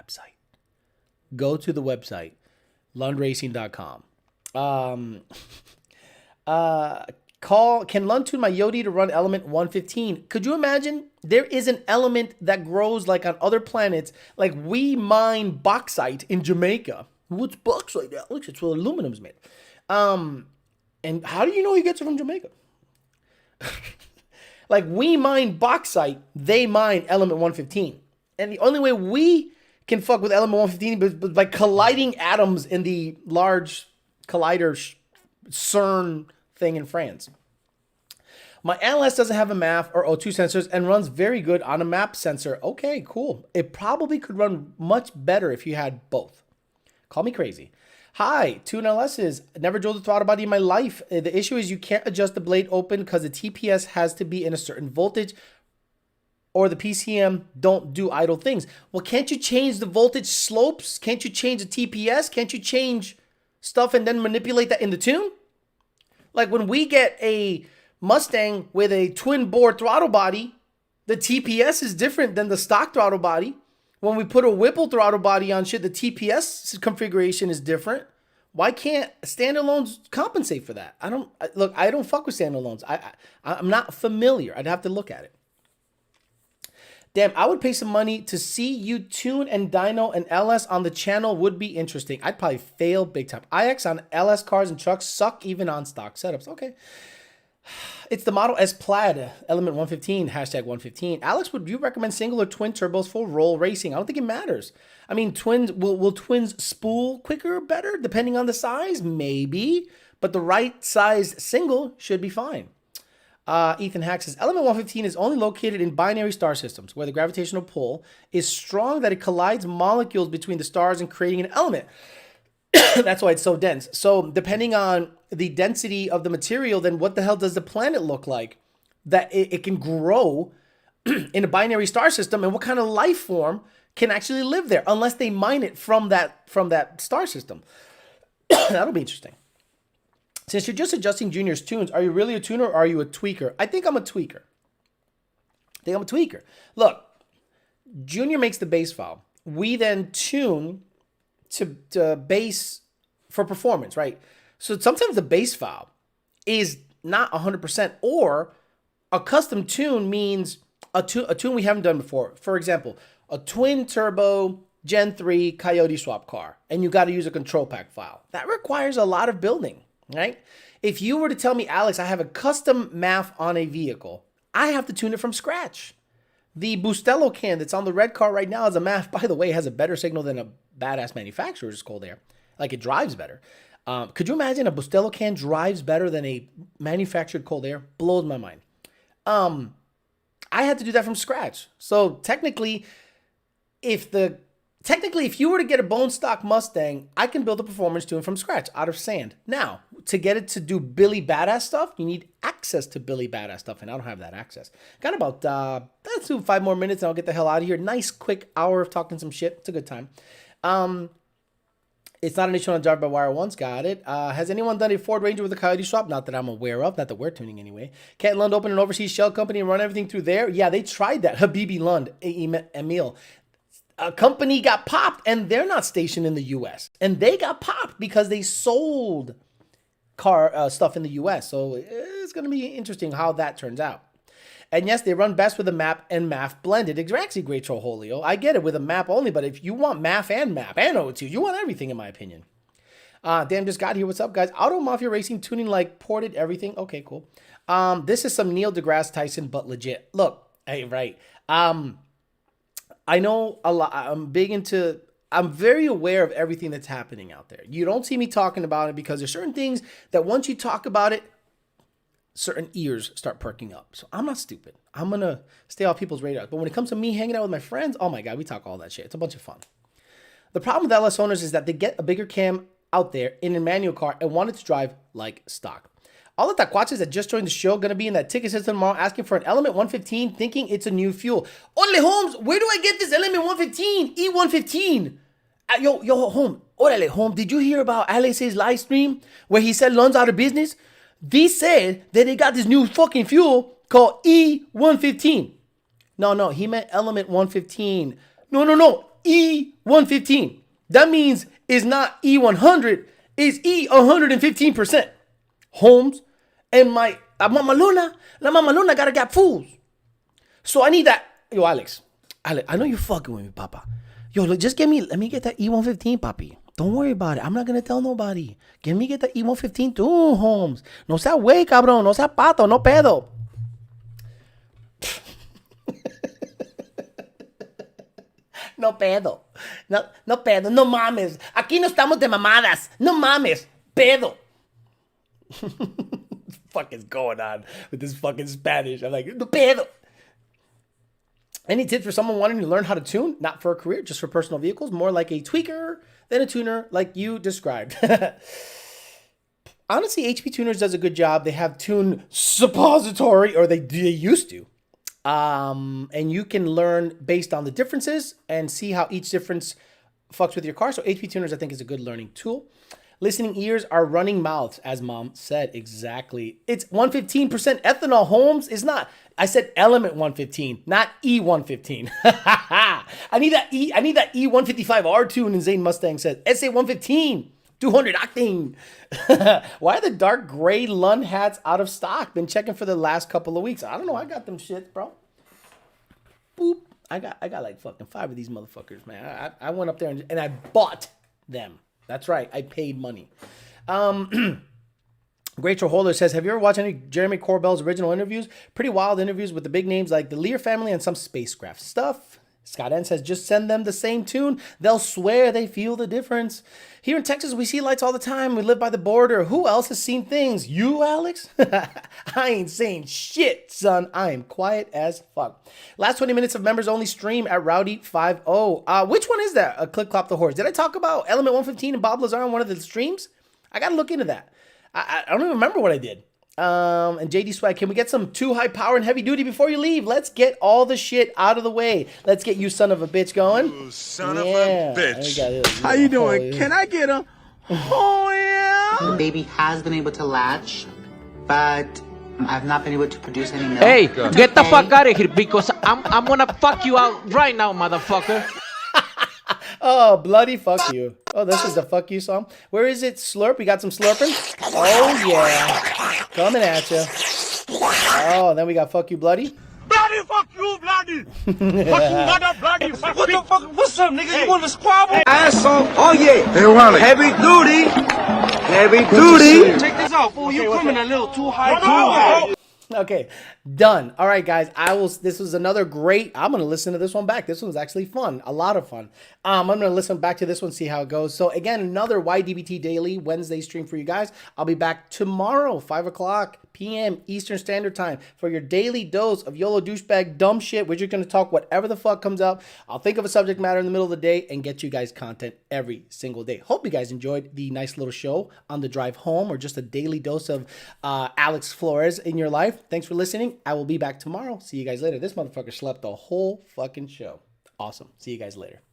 [SPEAKER 1] website. Go to the website, lundracing.com. Can Lund tune my Yodi to run element 115? Could you imagine? There is an element that grows like on other planets. Like we mine bauxite in Jamaica. What's bauxite, Alex? It's where aluminum's made. And how do you know he gets it from Jamaica? Like we mine bauxite, they mine element 115. And the only way we can fuck with element 115 is by colliding atoms in the large collider CERN thing in France. My NLS doesn't have a MAF or O2 sensors and runs very good on a MAP sensor. Okay, cool. It probably could run much better if you had both. Call me crazy. Hi, two NLSs. Never drilled a throttle body in my life. The issue is you can't adjust the blade open because the TPS has to be in a certain voltage or the PCM don't do idle things. Well, can't you change the voltage slopes? Can't you change the TPS? Can't you change stuff and then manipulate that in the tune? Like when we get a Mustang with a twin bore throttle body, the TPS is different than the stock throttle body. When we put a Whipple throttle body on shit, the TPS configuration is different. Why can't standalones compensate for that? I don't fuck with standalones. I'm not familiar. I'd have to look at it. Damn, I would pay some money to see you tune and dyno and LS on the channel would be interesting. I'd probably fail big time. IX on LS cars and trucks suck even on stock setups. Okay. It's the Model S Plaid, element 115, hashtag 115. Alex, would you recommend single or twin turbos for roll racing? I don't think it matters. I mean, twins will twins spool quicker or better depending on the size? Maybe. But the right size single should be fine. Ethan Hack says, element 115 is only located in binary star systems where the gravitational pull is strong that it collides molecules between the stars and creating an element. That's why it's so dense. So depending on the density of the material, then what the hell does the planet look like that it can grow in a binary star system, and what kind of life form can actually live there unless they mine it from that star system? That'll be interesting. Since you're just adjusting Junior's tunes, are you really a tuner or are you a tweaker? I think I'm a tweaker. Look, Junior makes the bass file. We then tune to bass for performance, right? So sometimes the bass file is not 100%, or a custom tune means a tune we haven't done before. For example, a twin turbo Gen 3 Coyote swap car, and you got to use a control pack file. That requires a lot of building, right? If you were to tell me, Alex, I have a custom MAF on a vehicle, I have to tune it from scratch. The Bustelo can that's on the red car right now as a MAF, by the way, has a better signal than a badass manufacturer's Cold Air. Like, it drives better. Could you imagine a Bustelo can drives better than a manufactured Cold Air? Blows my mind. I had to do that from scratch. So technically, if you were to get a bone stock Mustang, I can build a performance tune from scratch out of sand. Now, to get it to do Billy Badass stuff, you need access to Billy Badass stuff, and I don't have that access. Got about, let's do 5 more minutes and I'll get the hell out of here. Nice, quick hour of talking some shit. It's a good time. It's not an issue on a drive by wire once. Got it. Has anyone done a Ford Ranger with a Coyote swap? Not that I'm aware of. Not that we're tuning anyway. Can't Lund open an overseas shell company and run everything through there? Yeah, they tried that. Habibi Lund, Emil. A company got popped, and they're not stationed in the U.S. And they got popped because they sold car stuff in the U.S. So it's going to be interesting how that turns out. And yes, they run best with a MAP and MAF blended. It's actually great, Trollholio. I get it with a MAP only, but if you want MAF and MAP and O2, you want everything, in my opinion. Dan just got here. What's up, guys? Auto Mafia Racing tuning like ported everything. Okay, cool. This is some Neil deGrasse Tyson, but legit. Look, hey, right. I know a lot. I'm very aware of everything that's happening out there. You don't see me talking about it because there's certain things that once you talk about it, certain ears start perking up. So I'm not stupid. I'm going to stay off people's radars. But when it comes to me hanging out with my friends, oh my God, we talk all that shit. It's a bunch of fun. The problem with LS owners is that they get a bigger cam out there in a manual car and want it to drive like stock. All the taquaches that just joined the show going to be in that ticket system tomorrow asking for an Element 115 thinking it's a new fuel. Orale, Holmes, where do I get this Element 115? E115. Yo, Holmes. Orale, Holmes, did you hear about Alex's live stream where he said Lund's out of business? They said that they got this new fucking fuel called E115. No, he meant Element 115. No. E115. 115. That means it's not E100, it's E115%. Homes and my Mama Luna, la Mama Luna gotta get fools. So I need that. Yo, Alex, I know you're fucking with me, Papa. Yo, look, just let me get that E115, papi. Don't worry about it. I'm not gonna tell nobody. Get that E115 too, Holmes. No sea güey, cabrón. No sea pato. No pedo. No pedo. No pedo. No mames. Aquí no estamos de mamadas. No mames. Pedo. Fuck is going on with this fucking Spanish? I'm like, no pedo. Any tips for someone wanting to learn how to tune? Not for a career, just for personal vehicles. More like a tweaker than a tuner like you described. Honestly, HP Tuners does a good job. They have tune suppository, or they used to. And you can learn based on the differences and see how each difference fucks with your car. So HP Tuners, I think, is a good learning tool. Listening ears are running mouths, as Mom said. Exactly. It's 115% ethanol, Holmes. It's not. I said element 115, not E115. I need that E155R tune, and Zane Mustang says SA115, 200 octane. Why are the dark gray Lund hats out of stock? Been checking for the last couple of weeks. I don't know. I got them shits, bro. Boop. I got like fucking 5 of these motherfuckers, man. I went up there and I bought them. That's right. I paid money. Great Holder says, have you ever watched any Jeremy Corbell's original interviews? Pretty wild interviews with the big names like the Lear family and some spacecraft stuff. Scott N says, just send them the same tune. They'll swear they feel the difference. Here in Texas, we see lights all the time. We live by the border. Who else has seen things? You, Alex? I ain't saying shit, son. I am quiet as fuck. Last 20 minutes of members only stream at Rowdy50. Which one is that? Click Clop the Horse. Did I talk about Element 115 and Bob Lazar on one of the streams? I got to look into that. I don't even remember what I did. And JD Swag, can we get some too high power and heavy duty before you leave? Let's get all the shit out of the way. Let's get you son of a bitch going.
[SPEAKER 5] You son of a bitch.
[SPEAKER 2] How you doing? Can I get a oh yeah?
[SPEAKER 6] The baby has been able to latch, but I've not been able to produce any milk.
[SPEAKER 3] Hey, get the fuck out of here because I'm gonna fuck you out right now, motherfucker.
[SPEAKER 1] Oh, bloody fuck you. Oh, this is the fuck you song. Where is it? Slurp? We got some slurping? Oh, yeah. Coming at you. Oh, then we got fuck you, bloody.
[SPEAKER 2] Bloody fuck you, bloody. Fuck you, mother, bloody. Fuck what the fuck? What's up, nigga? Hey. You want to squabble? Asshole. Oh, yeah.
[SPEAKER 5] Hey, Wally.
[SPEAKER 2] Heavy duty. Heavy duty. Check this out, fool. You coming a little too high.
[SPEAKER 1] Okay, done. All right, guys. This was another great. I'm gonna listen to this one back. This one was actually fun, a lot of fun. I'm gonna listen back to this one, see how it goes. So again, another YDBT Daily Wednesday stream for you guys. I'll be back tomorrow, 5:00 p.m. Eastern Standard Time for your daily dose of YOLO douchebag dumb shit. We're just gonna talk whatever the fuck comes up. I'll think of a subject matter in the middle of the day and get you guys content every single day. Hope you guys enjoyed the nice little show on the drive home, or just a daily dose of Alex Flores in your life. Thanks for listening. I will be back tomorrow. See you guys later. This motherfucker slept the whole fucking show. Awesome. See you guys later.